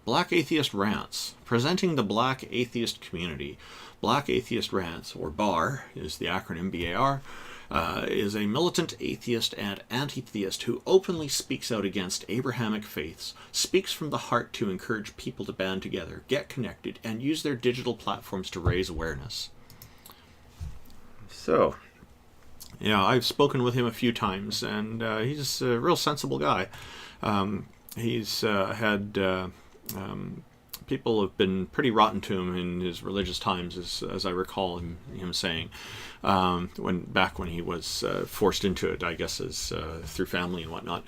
S2: Black Atheist Rants, presenting the Black Atheist community. Black Atheist Rants, or BAR, is the acronym, BAR. is a militant atheist and anti-theist who openly speaks out against Abrahamic faiths, speaks from the heart to encourage people to band together, get connected, and use their digital platforms to raise awareness. So, yeah, I've spoken with him a few times, and he's a real sensible guy. He's had people have been pretty rotten to him in his religious times, as I recall him saying, when he was forced into it, I guess, as through family and whatnot.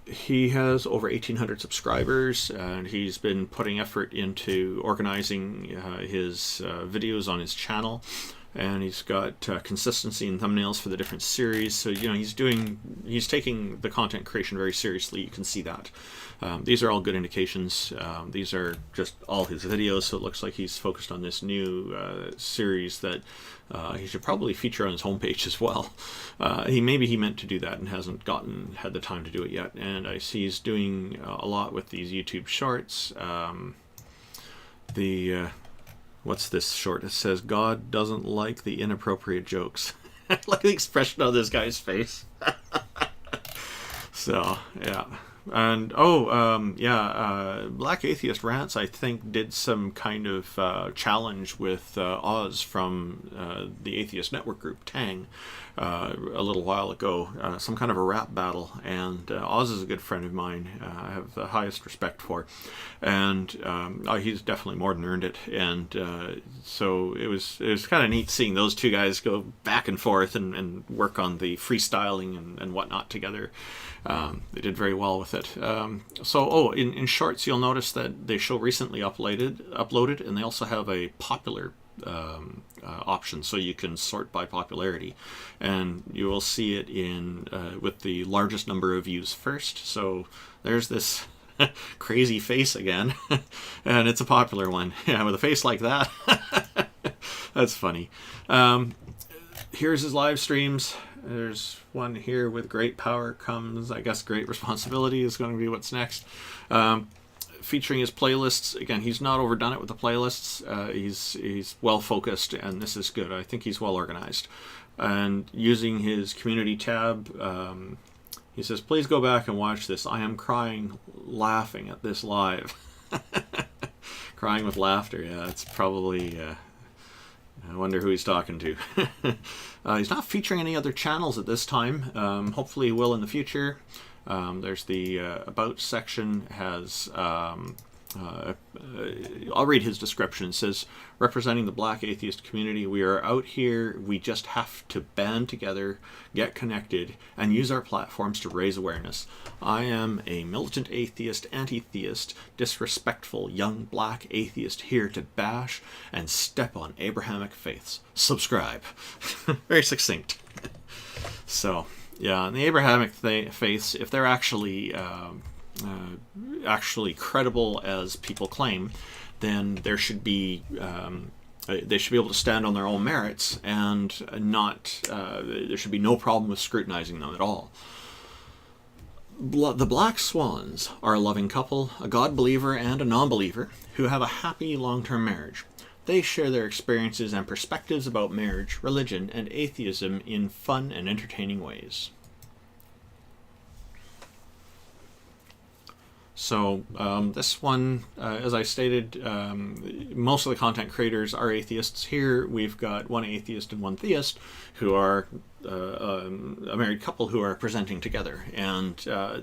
S2: He has over 1,800 subscribers, and he's been putting effort into organizing his videos on his channel. And he's got consistency in thumbnails for the different series. So, he's taking the content creation very seriously. You can see that. These are all good indications. These are just all his videos, so it looks like he's focused on this new series that he should probably feature on his homepage as well. Maybe he meant to do that and hasn't had the time to do it yet. And I see he's doing a lot with these YouTube shorts. What's this short? It says, "God doesn't like the inappropriate jokes." Look at the expression on this guy's face. So, yeah. And, Black Atheist Rants, I think, did some kind of challenge with Oz from the Atheist Network group, Tang, a little while ago. Some kind of a rap battle. And Oz is a good friend of mine. I have the highest respect for. And he's definitely more than earned it. And so it was kind of neat seeing those two guys go back and forth and work on the freestyling and whatnot together. They did very well with it. In shorts, you'll notice that they show recently uploaded, and they also have a popular option, so you can sort by popularity, and you will see it in with the largest number of views first. So there's this crazy face again, and it's a popular one. Yeah, with a face like that. That's funny. Here's his live streams. There's one here with great power comes, I guess, great responsibility is going to be what's next. Featuring his playlists. Again, he's not overdone it with the playlists. He's well focused, and this is good. I think he's well organized. And using his community tab, he says, "Please go back and watch this. I am crying, laughing at this live." Crying with laughter. Yeah, it's probably... I wonder who he's talking to. He's not featuring any other channels at this time. Hopefully he will in the future. There's the About section has... I'll read his description. It says, "Representing the Black Atheist community, we are out here. We just have to band together, get connected, and use our platforms to raise awareness. I am a militant atheist, anti-theist, disrespectful young black atheist here to bash and step on Abrahamic faiths. Subscribe." Very succinct. So, yeah, and the Abrahamic faiths, if they're actually credible as people claim, then there should be they should be able to stand on their own merits, and not there should be no problem with scrutinizing them at all. The Black Swans are a loving couple, a God believer and a non-believer, who have a happy long-term marriage. They share their experiences and perspectives about marriage, religion, and atheism in fun and entertaining ways. So this one, as I stated, most of the content creators are atheists. Here we've got one atheist and one theist who are a married couple who are presenting together. And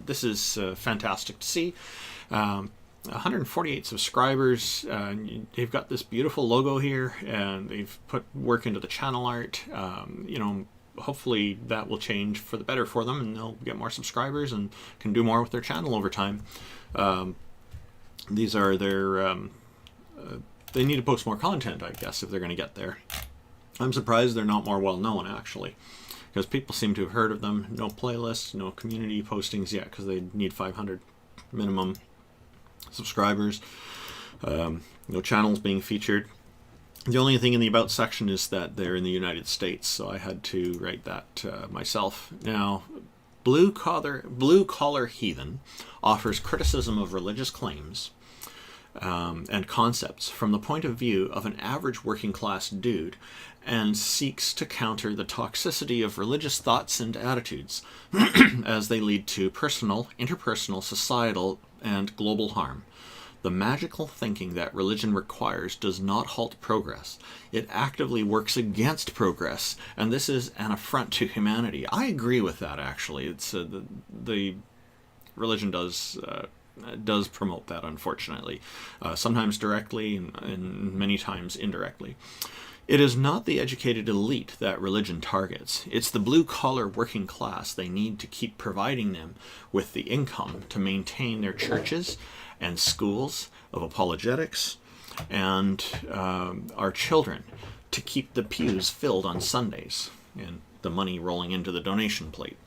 S2: this is fantastic to see. 148 subscribers. They've got this beautiful logo here, and they've put work into the channel art. Hopefully that will change for the better for them, and they'll get more subscribers and can do more with their channel over time. These are their... they need to post more content, I guess, if they're going to get there. I'm surprised they're not more well-known, actually, because people seem to have heard of them. No playlists, no community postings yet, because they need 500 minimum subscribers. No channels being featured. The only thing in the About section is that they're in the United States, so I had to write that myself. Now, Blue Collar Heathen offers criticism of religious claims. and concepts from the point of view of an average working class dude, and seeks to counter the toxicity of religious thoughts and attitudes as they lead to personal, interpersonal, societal, and global harm. The magical thinking that religion requires does not halt progress. It actively works against progress, and this is an affront to humanity. I agree with that, actually. It's the religion does promote that, unfortunately, sometimes directly and many times indirectly. It is not the educated elite that religion targets. It's the blue-collar working class they need to keep providing them with the income to maintain their churches and schools of apologetics, and our children to keep the pews filled on Sundays and the money rolling into the donation plate.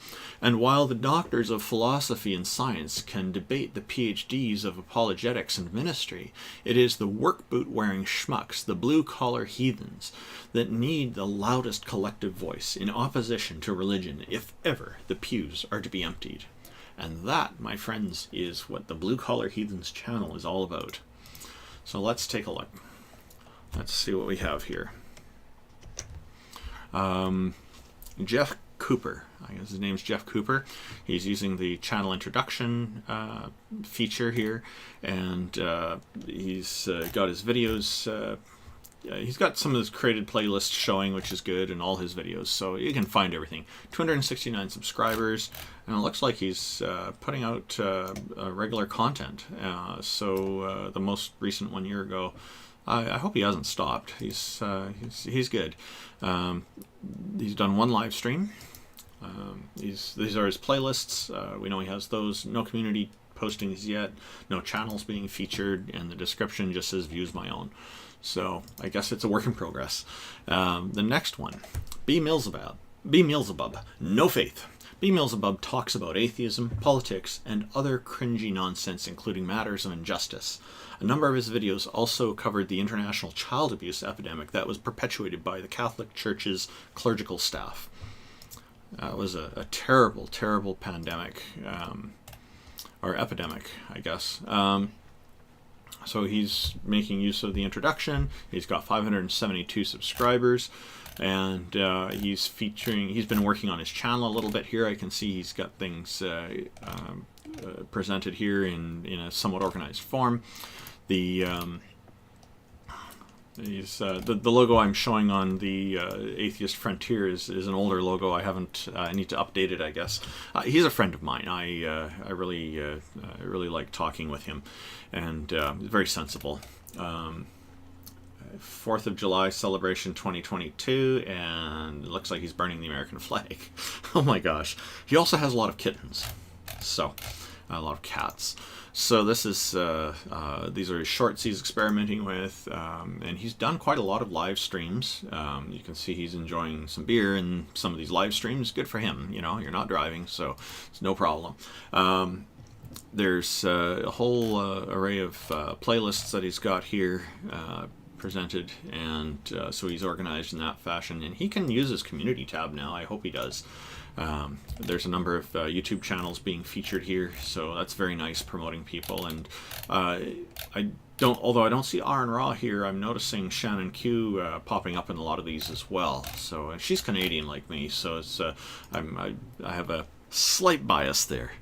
S2: And while the doctors of philosophy and science can debate the PhDs of apologetics and ministry, it is the work boot-wearing schmucks, the blue-collar heathens, that need the loudest collective voice in opposition to religion if ever the pews are to be emptied. And that, my friends, is what the Blue Collar Heathens channel is all about. So let's take a look. Let's see what we have here. Jeff Cooper. I guess his name's Jeff Cooper. He's using the channel introduction feature here, and he's got his videos. He's got some of his created playlists showing, which is good, and all his videos, so you can find everything. 269 subscribers, and it looks like he's putting out regular content. So the most recent 1 year ago, I hope he hasn't stopped. He's good. He's done one live stream. These are his playlists. We know he has those. No community postings yet. No channels being featured, and the description just says "views my own." So I guess it's a work in progress. The next one, B. Beelzebub, no faith. B. Beelzebub talks about atheism, politics, and other cringy nonsense, including matters of injustice. A number of his videos also covered the international child abuse epidemic that was perpetuated by the Catholic Church's clerical staff. It was a terrible, terrible pandemic, or epidemic, I guess. So he's making use of the introduction. He's got 572 subscribers, and he's been working on his channel a little bit here. I can see he's got things presented here in a somewhat organized form. The logo I'm showing on the Atheist Frontier is an older logo. I need to update it, I guess. He's a friend of mine. I really like talking with him, and he's very sensible. 4th of July celebration 2022, and it looks like he's burning the American flag. Oh my gosh. He also has a lot of kittens, so a lot of cats. So this is these are his shorts he's experimenting with, and he's done quite a lot of live streams. You can see he's enjoying some beer in some of these live streams. Good for him. You know, you're not driving, so it's no problem. There's a whole array of playlists that he's got here presented, and so he's organized in that fashion, and he can use his community tab now. I hope he does. There's a number of YouTube channels being featured here, so that's very nice, promoting people. And although I don't see Aaron Raw here, I'm noticing Shannon Q popping up in a lot of these as well. So she's Canadian like me, so it's I have a slight bias there.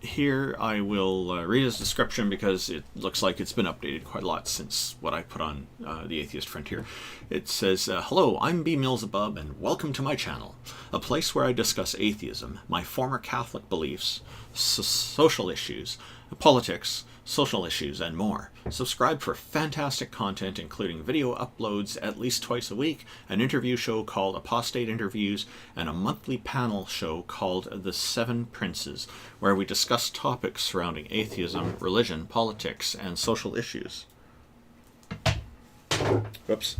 S2: Here I will read his description because it looks like it's been updated quite a lot since what I put on the Atheist Frontier. It says, hello, I'm B. Beelzebub, and welcome to my channel, a place where I discuss atheism, my former Catholic beliefs, social issues, politics, social issues, and more. Subscribe for fantastic content, including video uploads at least twice a week, an interview show called Apostate Interviews, and a monthly panel show called The Seven Princes, where we discuss topics surrounding atheism, religion, politics, and social issues. Whoops.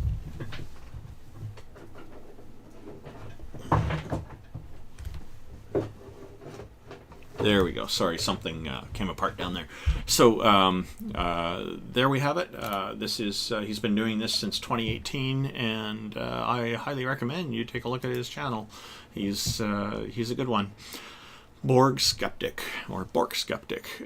S2: There we go. Sorry, something came apart down there. So there we have it. This is he's been doing this since 2018, and I highly recommend you take a look at his channel. He's a good one. Borg skeptic, or Bork skeptic,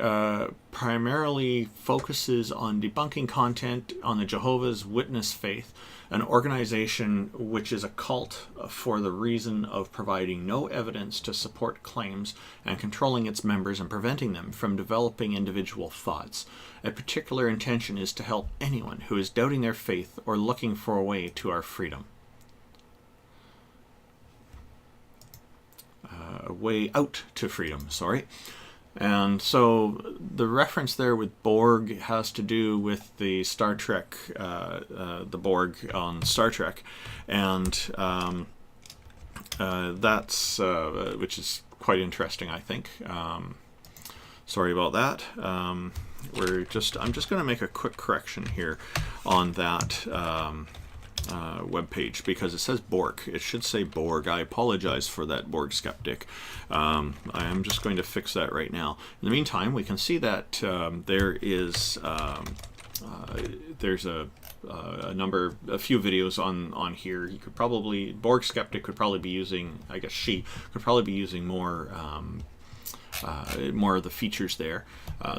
S2: primarily focuses on debunking content on the Jehovah's Witness faith, an organization which is a cult for the reason of providing no evidence to support claims and controlling its members and preventing them from developing individual thoughts. A particular intention is to help anyone who is doubting their faith or looking for a way to our freedom. A way out to freedom, sorry. And so the reference there with Borg has to do with the Star Trek, the Borg on Star Trek, and that's which is quite interesting, I think. Sorry about that. I'm just going to make a quick correction here on that web page, because it says Bork. It should say Borg. I apologize for that, Borg skeptic. I am just going to fix that right now. In the meantime, we can see that there's a few videos on here. You could probably, Borg skeptic could probably be using, I guess she could probably be using more of the features there.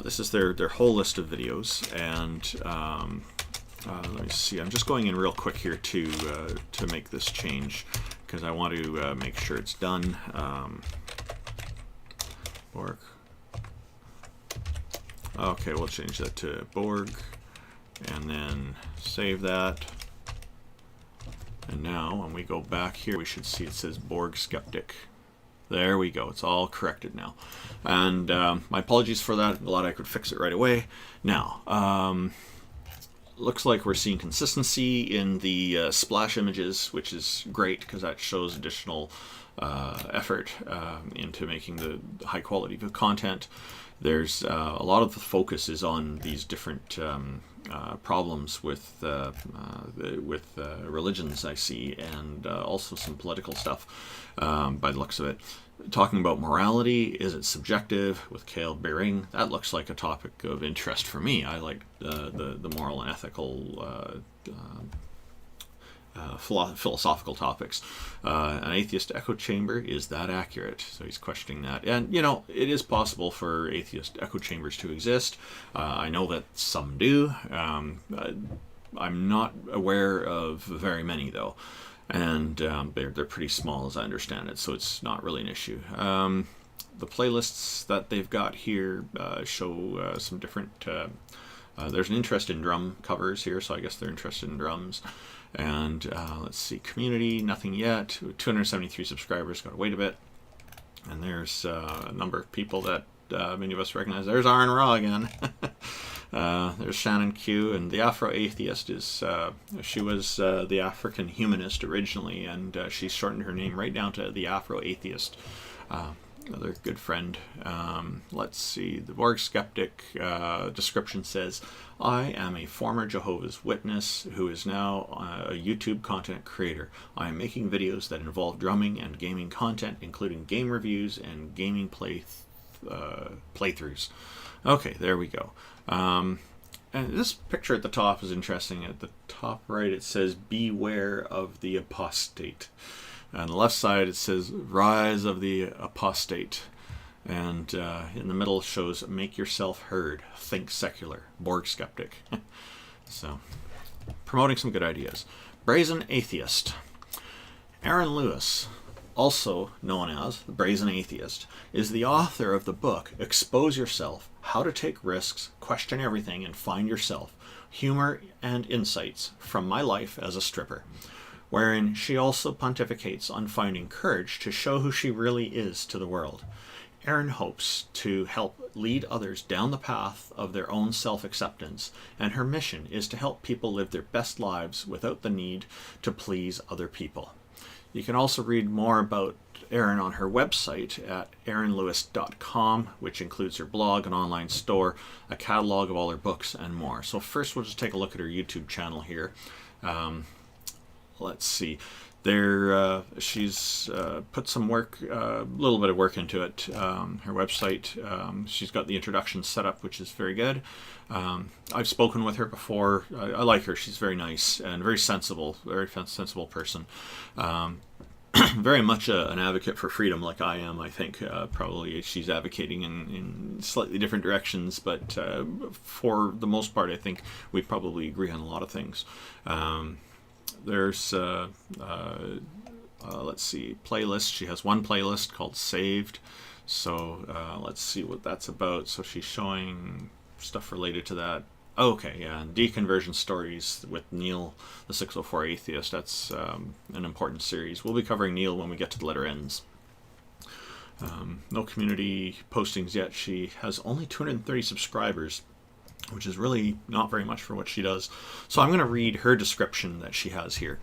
S2: This is their whole list of videos, and let me see. I'm just going in real quick here to make this change, because I want to make sure it's done. Borg. Okay, we'll change that to Borg, and then save that. And now, when we go back here, we should see it says Borg skeptic. There we go. It's all corrected now. And my apologies for that. Glad I could fix it right away. Now, looks like we're seeing consistency in the splash images, which is great because that shows additional effort into making the high quality of content. There's a lot of the focus is on these different problems with religions, I see, and also some political stuff by the looks of it. Talking about morality, is it subjective, with Cale Beering? That looks like a topic of interest for me. I like the moral and ethical philosophical topics. An atheist echo chamber, is that accurate? So he's questioning that. And, you know, it is possible for atheist echo chambers to exist. I know that some do. I'm not aware of very many, though. And they're pretty small, as I understand it, so it's not really an issue. The playlists that they've got here show some different... there's an interest in drum covers here, so I guess they're interested in drums. And let's see, community, nothing yet. 273 subscribers, got to wait a bit. And there's a number of people that many of us recognize. There's Aaron Raw again. There's Shannon Q, and the Afro-Atheist is, she was the African Humanist originally, and she's shortened her name right down to the Afro-Atheist. Another good friend. Let's see, the Borg skeptic description says, I am a former Jehovah's Witness who is now a YouTube content creator. I am making videos that involve drumming and gaming content, including game reviews and gaming playthroughs. Okay, there we go. And this picture at the top is interesting. At the top right, it says, beware of the apostate. On the left side, it says, rise of the apostate. And in the middle shows, make yourself heard, think secular, Borg skeptic. So, promoting some good ideas. Brazen Atheist. Aaron Lewis, also known as the Brazen Atheist, is the author of the book Expose Yourself, How to Take Risks, Question Everything, and Find Yourself, Humor and Insights from My Life as a Stripper, wherein she also pontificates on finding courage to show who she really is to the world. Erin hopes to help lead others down the path of their own self-acceptance, and her mission is to help people live their best lives without the need to please other people. You can also read more about Erin on her website at erinlewis.com, which includes her blog, an online store, a catalog of all her books, and more. So first we'll just take a look at her YouTube channel here. Let's see. There, she's put some work, a little bit of work into it. Her website, she's got the introduction set up, which is very good. I've spoken with her before. I like her. She's very nice and very sensible person. very much an advocate for freedom, like I am. I think probably she's advocating in slightly different directions, but for the most part, I think we probably agree on a lot of things. There's let's see, playlist. She has one playlist called Saved. So let's see what that's about. So she's showing stuff related to that. Okay, yeah, and deconversion stories with Neil, the 604 Atheist. That's an important series. We'll be covering Neil when we get to the letter N's. No community postings yet. She has only 230 subscribers, which is really not very much for what she does. So I'm going to read her description that she has here.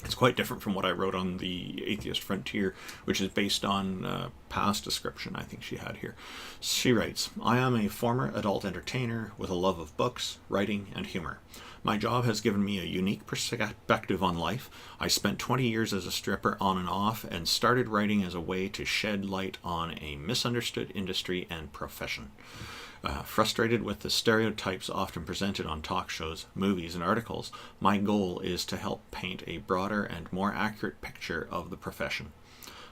S2: It's quite different from what I wrote on the Atheist Frontier, which is based on past description I think she had here. She writes, I am a former adult entertainer with a love of books, writing, and humor. My job has given me a unique perspective on life. I spent 20 years as a stripper on and off and started writing as a way to shed light on a misunderstood industry and profession. Frustrated with the stereotypes often presented on talk shows, movies, and articles, my goal is to help paint a broader and more accurate picture of the profession.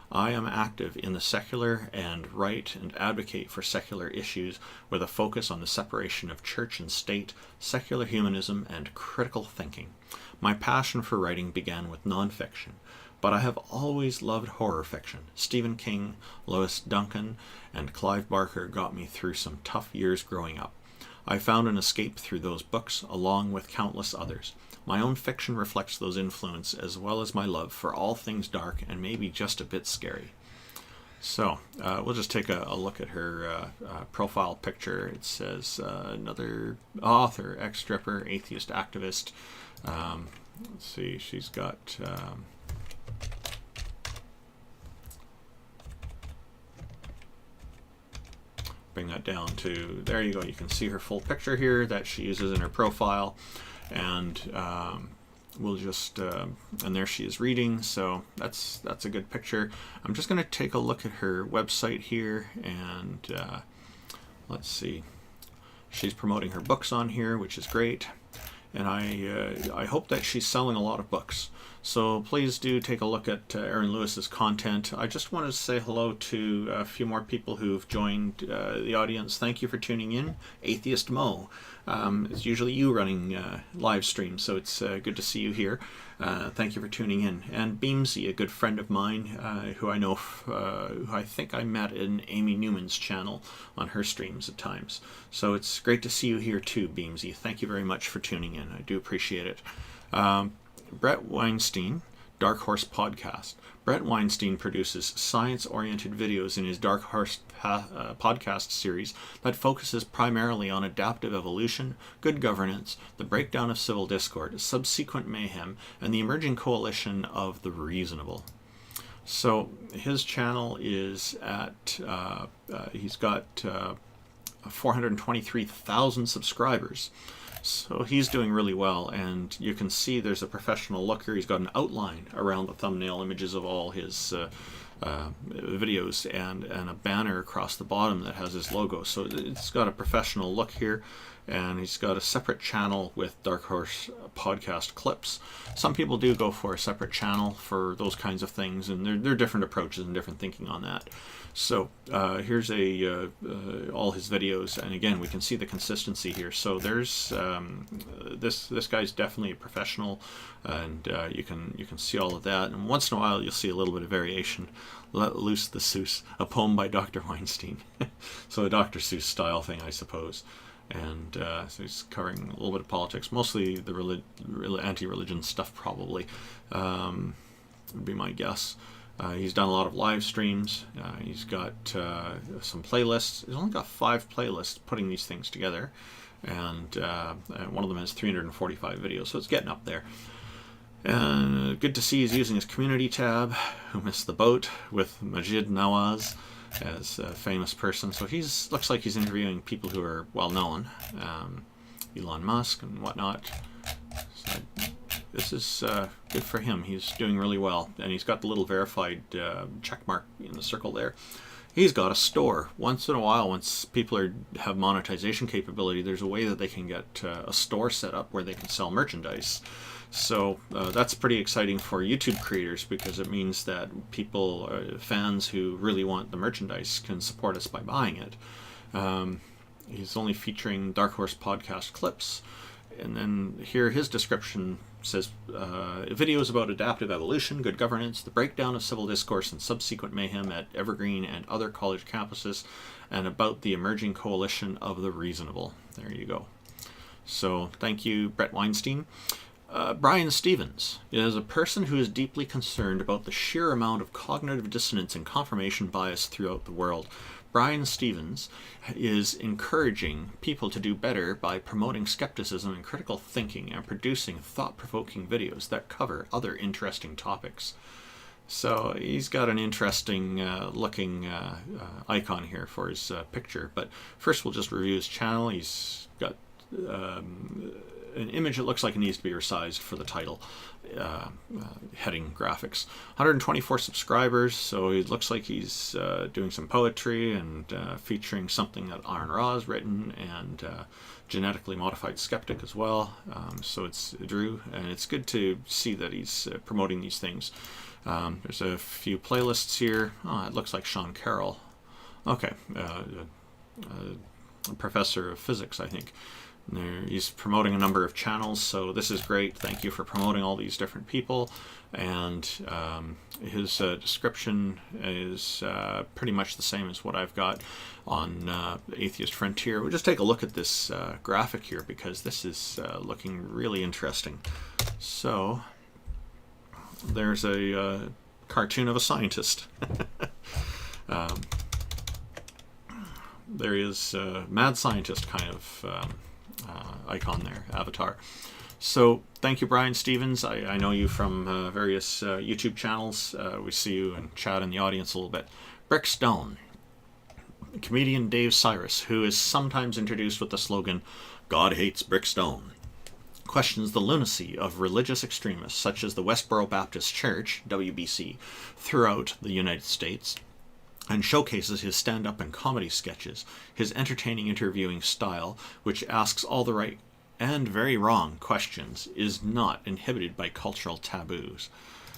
S2: I am active in the secular and write and advocate for secular issues with a focus on the separation of church and state, secular humanism, and critical thinking. My passion for writing began with nonfiction, but I have always loved horror fiction. Stephen King, Lois Duncan, and Clive Barker got me through some tough years growing up. I found an escape through those books, along with countless others. My own fiction reflects those influences, as well as my love for all things dark and maybe just a bit scary. So, we'll just take a look at her profile picture. It says, another author, ex-stripper, atheist activist. Let's see, she's got... bring that down to, there you go, you can see her full picture here that she uses in her profile, and we'll just and there she is reading, so that's a good picture. I'm just going to take a look at her website here, and let's see, she's promoting her books on here, which is great, and I hope that she's selling a lot of books. So please do take a look at Erin Lewis's content. I just want to say hello to a few more people who've joined the audience. Thank you for tuning in. Atheist Mo. It's usually you running live streams, so it's good to see you here. Thank you for tuning in. And Beamsy, a good friend of mine who I know, who I think I met in Amy Newman's channel on her streams at times. So it's great to see you here too, Beamsy. Thank you very much for tuning in. I do appreciate it. Brett Weinstein, Dark Horse Podcast. Brett Weinstein produces science-oriented videos in his Dark Horse podcast series that focuses primarily on adaptive evolution, good governance, the breakdown of civil discord, subsequent mayhem, and the emerging coalition of the reasonable. So his channel is at, he's got 423,000 subscribers. So he's doing really well, and you can see there's a professional look here. He's got an outline around the thumbnail images of all his videos, and a banner across the bottom that has his logo. So it's got a professional look here, and he's got a separate channel with Dark Horse podcast clips. Some people do go for a separate channel for those kinds of things, and there are different approaches and different thinking on that. So here's all his videos, and again we can see the consistency here. So there's this guy's definitely a professional, and you can see all of that. And once in a while you'll see a little bit of variation. Let Loose the Seuss, a poem by Dr. Weinstein. So a Dr. Seuss style thing, I suppose. And so he's covering a little bit of politics, mostly the anti-religion stuff probably, would be my guess. He's done a lot of live streams. He's got some playlists. He's only got 5 playlists putting these things together, and one of them has 345 videos, so it's getting up there. And good to see he's using his community tab. Who Missed the Boat with Majid Nawaz as a famous person. So looks like he's interviewing people who are well known, Elon Musk and whatnot. So this is good for him. He's doing really well, and he's got the little verified check mark in the circle there. he's got a store. Once in a while, once people have monetization capability, there's a way that they can get a store set up where they can sell merchandise. So that's pretty exciting for YouTube creators, because it means that people, fans who really want the merchandise, can support us by buying it. He's only featuring Dark Horse podcast clips. And then here his description says, videos about adaptive evolution, good governance, the breakdown of civil discourse and subsequent mayhem at Evergreen and other college campuses, and about the emerging coalition of the reasonable. There you go. So thank you, Brett Weinstein. Brian Stevens is a person who is deeply concerned about the sheer amount of cognitive dissonance and confirmation bias throughout the world. Brian Stevens is encouraging people to do better by promoting skepticism and critical thinking and producing thought-provoking videos that cover other interesting topics. So he's got an interesting looking icon here for his picture. But first we'll just review his channel. He's got an image that looks like it needs to be resized for the title, heading graphics. 124 subscribers, so it looks like he's doing some poetry and featuring something that Aaron Ra has written, and genetically modified skeptic as well. So it's Drew, and it's good to see that he's promoting these things. There's a few playlists here. Oh, it looks like Sean Carroll. Okay, a professor of physics, I think. He's promoting a number of channels, so this is great. Thank you for promoting all these different people. And his description is pretty much the same as what I've got on Atheist Frontier. We'll just take a look at this graphic here, because this is looking really interesting. So there's a cartoon of a scientist. There is a mad scientist kind of icon there, avatar. So thank you, Brian Stevens. I know you from various YouTube channels. We see you and chat in the audience a little bit. Brick Stone. Comedian Dave Cyrus, who is sometimes introduced with the slogan, "God hates Brick Stone," questions the lunacy of religious extremists such as the Westboro Baptist Church, WBC, throughout the United States, and showcases his stand-up and comedy sketches. His entertaining interviewing style, which asks all the right and very wrong questions, is not inhibited by cultural taboos.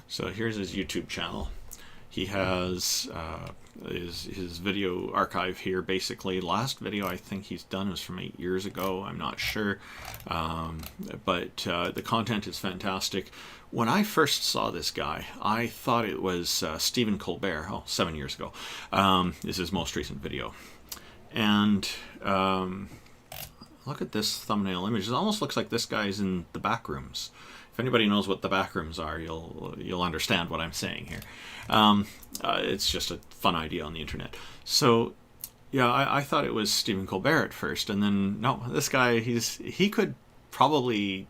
S2: So here's his YouTube channel. He has his video archive here, basically. Last video I think he's done was from 8 years ago. I'm not sure. But the content is fantastic. When I first saw this guy, I thought it was Stephen Colbert. 7 years ago. Is his most recent video. And look at this thumbnail image. It almost looks like this guy's in the back rooms. If anybody knows what the back rooms are, you'll understand what I'm saying here. It's just a fun idea on the internet. So yeah, I thought it was Stephen Colbert at first, and then no, this guy, he could probably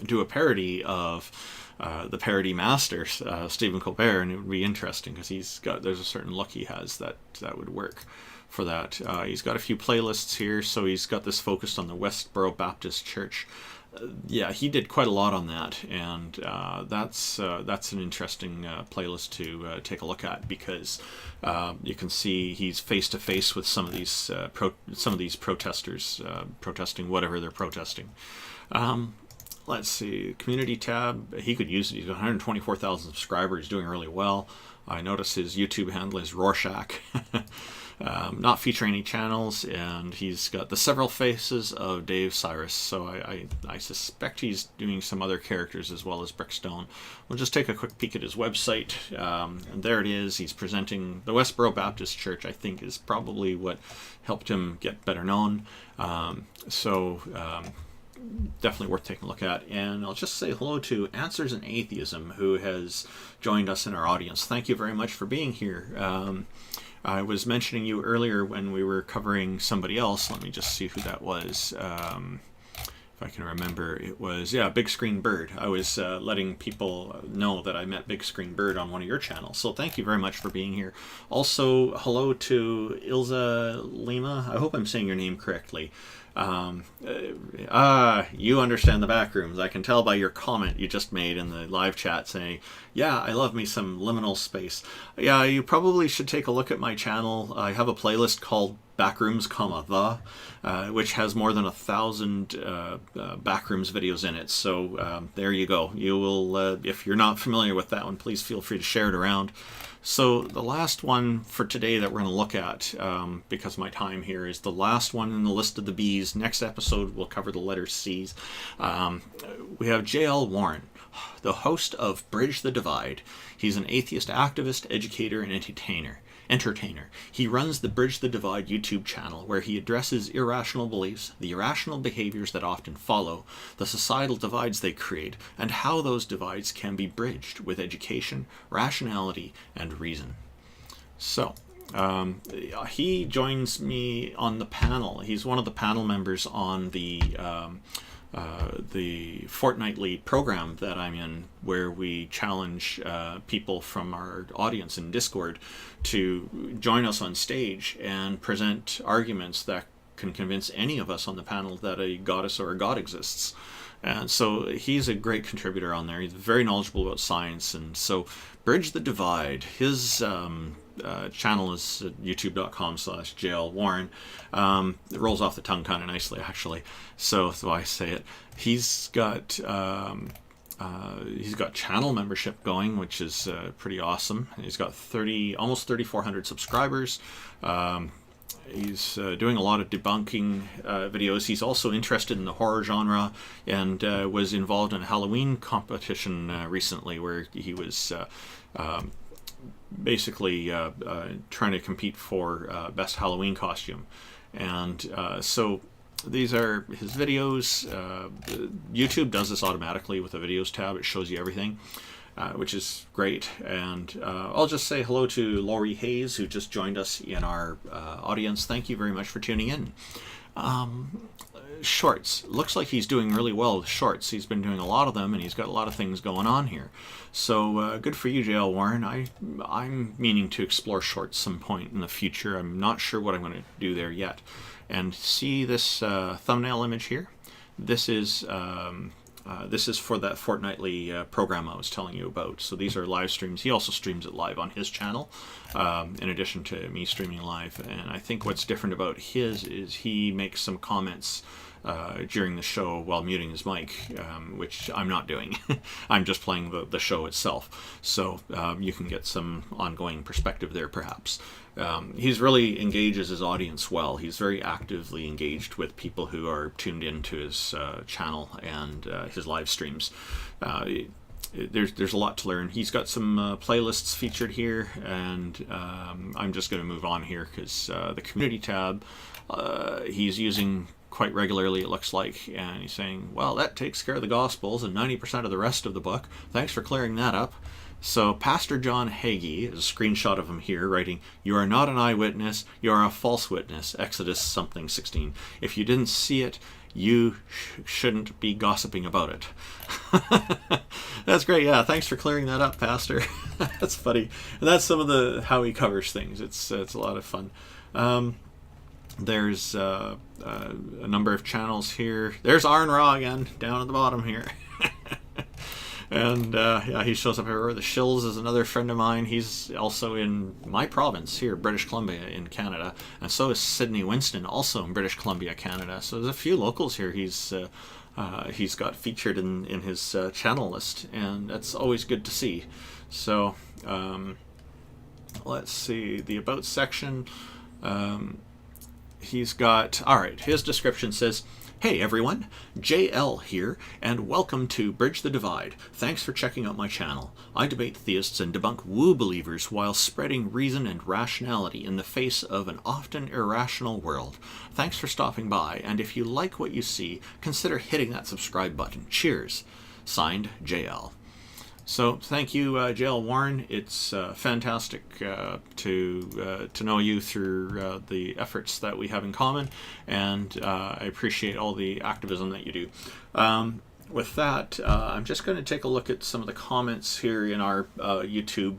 S2: do a parody of the parody master, Stephen Colbert, and it would be interesting, because there's a certain look he has that would work for that. He's got a few playlists here, so he's got this focused on the Westboro Baptist Church. Yeah, he did quite a lot on that, and that's an interesting playlist to take a look at, because you can see he's face to face with some of these protesters protesting whatever they're protesting. Let's see, community tab. He could use it. He's got 124,000 subscribers. He's doing really well. I notice his YouTube handle is Rorschach. Not featuring any channels, and he's got the several faces of Dave Cyrus, so I suspect he's doing some other characters as well as Brickstone. We'll just take a quick peek at his website, and there it is. He's presenting the Westboro Baptist Church, I think, is probably what helped him get better known. Definitely worth taking a look at. And I'll just say hello to Answers in Atheism, who has joined us in our audience. Thank you very much for being here. I was mentioning you earlier when we were covering somebody else. Let me just see who that was. If I can remember, it was, Big Screen Bird. I was letting people know that I met Big Screen Bird on one of your channels. So thank you very much for being here. Also, hello to Ilza Lima. I hope I'm saying your name correctly. You understand the back rooms. I can tell by your comment you just made in the live chat saying, yeah, I love me some liminal space. Yeah, you probably should take a look at my channel. I have a playlist called Backrooms, which has more than 1,000 Backrooms videos in it. So there you go. You will, if you're not familiar with that one, please feel free to share it around. So the last one for today that we're going to look at, because my time here, is the last one in the list of the B's. Next episode we'll cover the letter C's. We have J.L. Warren, the host of Bridge the Divide. He's an atheist activist, educator, and entertainer. He runs the Bridge the Divide YouTube channel, where he addresses irrational beliefs, the irrational behaviors that often follow, the societal divides they create, and how those divides can be bridged with education, rationality, and reason. So, he joins me on the panel. He's one of the panel members on the fortnightly program that I'm in, where we challenge people from our audience in Discord to join us on stage and present arguments that can convince any of us on the panel that a goddess or a god exists. And so he's a great contributor on there. He's very knowledgeable about science. And so Bridge the Divide, his channel is youtube.com/JLWarren. It rolls off the tongue kind of nicely, actually. So that's why I say it. He's got channel membership going, which is pretty awesome. He's got almost 3,400 subscribers. He's doing a lot of debunking videos. He's also interested in the horror genre, and was involved in a Halloween competition recently, where he was basically trying to compete for best Halloween costume. And so these are his videos. YouTube does this automatically with the videos tab. It shows you everything, which is great. And I'll just say hello to Laurie Hayes, who just joined us in our audience. Thank you very much for tuning in. Shorts. Looks like he's doing really well with shorts. He's been doing a lot of them, and he's got a lot of things going on here. So good for you, J.L. Warren. I'm meaning to explore shorts some point in the future. I'm not sure what I'm going to do there yet. And see this thumbnail image here? This is for that fortnightly program I was telling you about. So these are live streams. He also streams it live on his channel, in addition to me streaming live. And I think what's different about his is he makes some comments during the show while muting his mic, which I'm not doing. I'm just playing the show itself. So you can get some ongoing perspective there, perhaps. He's really engages his audience well. He's very actively engaged with people who are tuned into his channel and his live streams. There's a lot to learn. He's got some playlists featured here, and I'm just going to move on here because the community tab he's using quite regularly, it looks like, and he's saying, well, that takes care of the Gospels and 90% of the rest of the book. Thanks for clearing that up. So Pastor John Hagee, is a screenshot of him here, writing, "You are not an eyewitness, you are a false witness, Exodus something 16. If you didn't see it, you shouldn't be gossiping about it." That's great. Yeah, thanks for clearing that up, Pastor. That's funny. And that's some of how he covers things. It's a lot of fun. There's a number of channels here. There's Arn Ra again, down at the bottom here. And yeah, he shows up everywhere. The Shills is another friend of mine. He's also in my province here, British Columbia in Canada. And so is Sydney Winston, also in British Columbia, Canada. So there's a few locals here he's got featured in his channel list. And that's always good to see. So let's see, the About section. He's got, all right, his description says, "Hey everyone, JL here, and welcome to Bridge the Divide. Thanks for checking out my channel. I debate theists and debunk woo believers while spreading reason and rationality in the face of an often irrational world. Thanks for stopping by, and if you like what you see, consider hitting that subscribe button. Cheers." Signed, JL. So thank you, J.L. Warren. It's fantastic to know you through the efforts that we have in common, and I appreciate all the activism that you do. with that, I'm just going to take a look at some of the comments here in our YouTube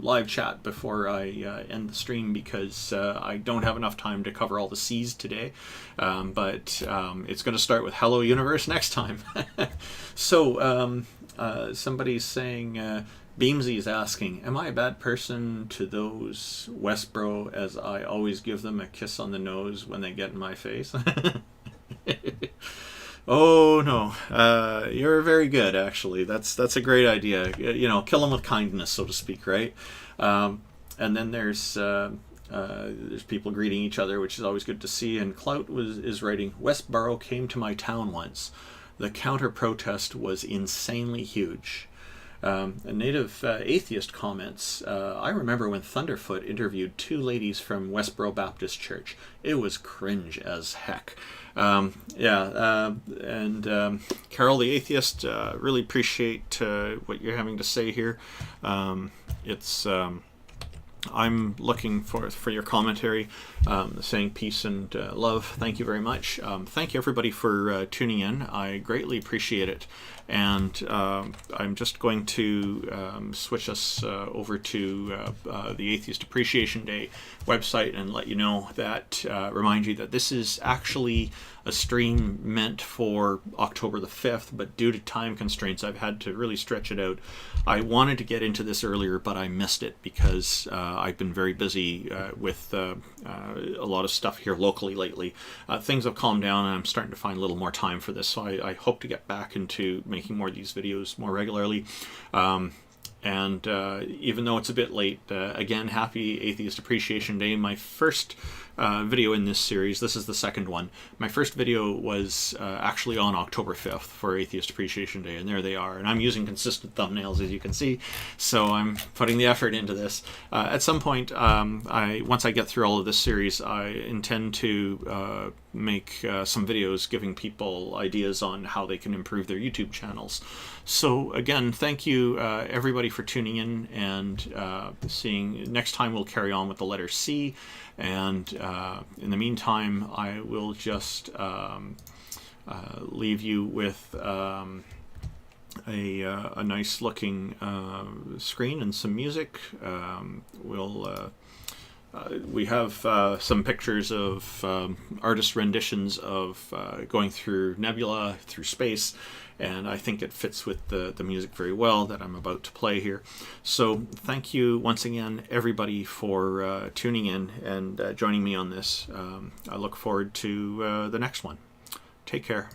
S2: live chat before I end the stream, because I don't have enough time to cover all the C's today. But it's going to start with "Hello Universe" next time. So somebody's saying, Beamsy is asking, am I a bad person to those Westboro, as I always give them a kiss on the nose when they get in my face? Oh no, you're very good, actually. That's a great idea. You know, kill them with kindness, so to speak, right? And then there's people greeting each other, which is always good to see. And Clout is writing, Westboro came to my town once. The counter-protest was insanely huge. A native atheist comments, I remember when Thunderfoot interviewed 2 ladies from Westboro Baptist Church. It was cringe as heck. And Carol the Atheist, really appreciate what you're having to say here. I'm looking for your commentary, saying peace and love. Thank you very much. Thank you, everybody, for tuning in. I greatly appreciate it. And I'm just going to switch us over to the Atheist Appreciation Day website and let you know that, remind you that this is actually a stream meant for October the 5th, but due to time constraints, I've had to really stretch it out. I wanted to get into this earlier, but I missed it because I've been very busy with a lot of stuff here locally lately. Things have calmed down, and I'm starting to find a little more time for this, so I hope to get back into making more of these videos more regularly. And even though it's a bit late, again, happy Atheist Appreciation Day. My first video in this series, this is the second one. My first video was actually on October 5th for Atheist Appreciation Day, and there they are. And I'm using consistent thumbnails, as you can see, so I'm putting the effort into this. At some point, once I get through all of this series, I intend to make some videos giving people ideas on how they can improve their YouTube channels. So again, thank you everybody for tuning in, and seeing next time we'll carry on with the letter C. And in the meantime, I will just leave you with a nice looking screen and some music. We have some pictures of artist renditions of going through nebula, through space, and I think it fits with the music very well that I'm about to play here. So thank you once again, everybody, for tuning in and joining me on this. I look forward to the next one. Take care.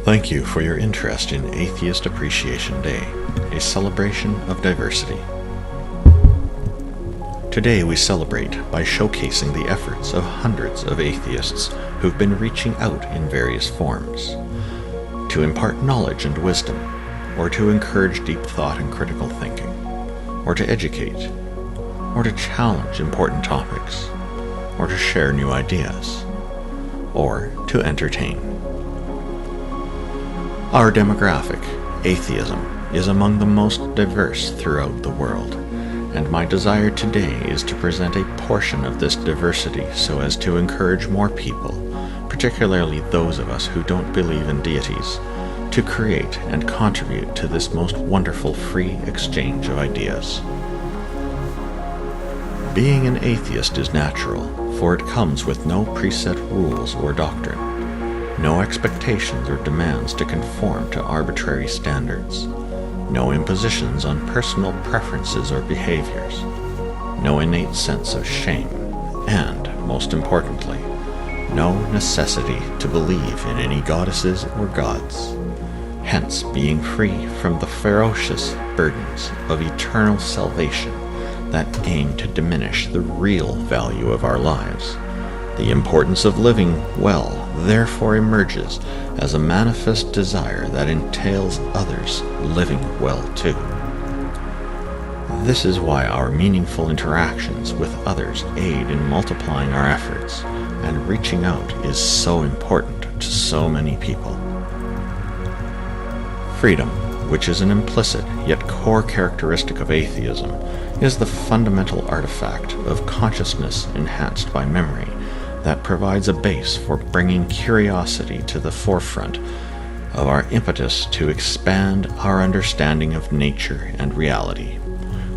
S2: Thank you for your interest in Atheist Appreciation Day, a celebration of diversity. Today we celebrate by showcasing the efforts of hundreds of atheists who've been reaching out in various forms to impart knowledge and wisdom, or to encourage deep thought and critical thinking, or to educate, or to challenge important topics, or to share new ideas, or to entertain.
S1: Our demographic, atheism, is among the most diverse throughout the world, and my desire today is to present a portion of this diversity so as to encourage more people, particularly those of us who don't believe in deities, to create and contribute to this most wonderful free exchange of ideas. Being an atheist is natural, for it comes with no preset rules or doctrine, no expectations or demands to conform to arbitrary standards, no impositions on personal preferences or behaviors, no innate sense of shame, and, most importantly, no necessity to believe in any goddesses or gods, hence being free from the ferocious burdens of eternal salvation that aim to diminish the real value of our lives. The importance of living well therefore emerges as a manifest desire that entails others living well too. This is why our meaningful interactions with others aid in multiplying our efforts, and reaching out is so important to so many people. Freedom, which is an implicit yet core characteristic of atheism, is the fundamental artifact of consciousness enhanced by memory that provides a base for bringing curiosity to the forefront of our impetus to expand our understanding of nature and reality,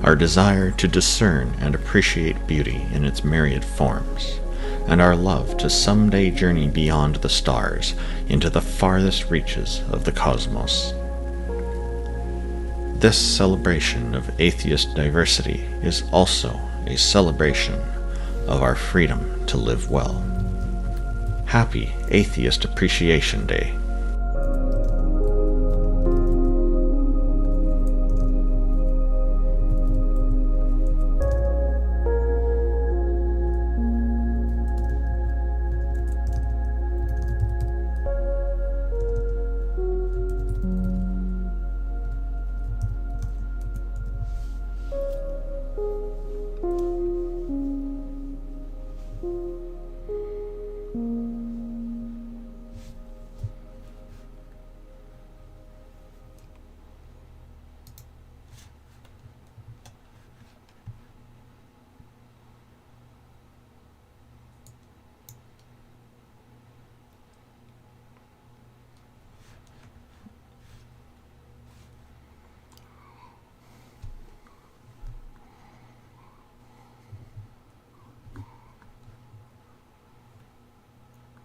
S1: our desire to discern and appreciate beauty in its myriad forms, and our love to someday journey beyond the stars into the farthest reaches of the cosmos. This celebration of atheist diversity is also a celebration of our freedom to live well. Happy Atheist Appreciation Day.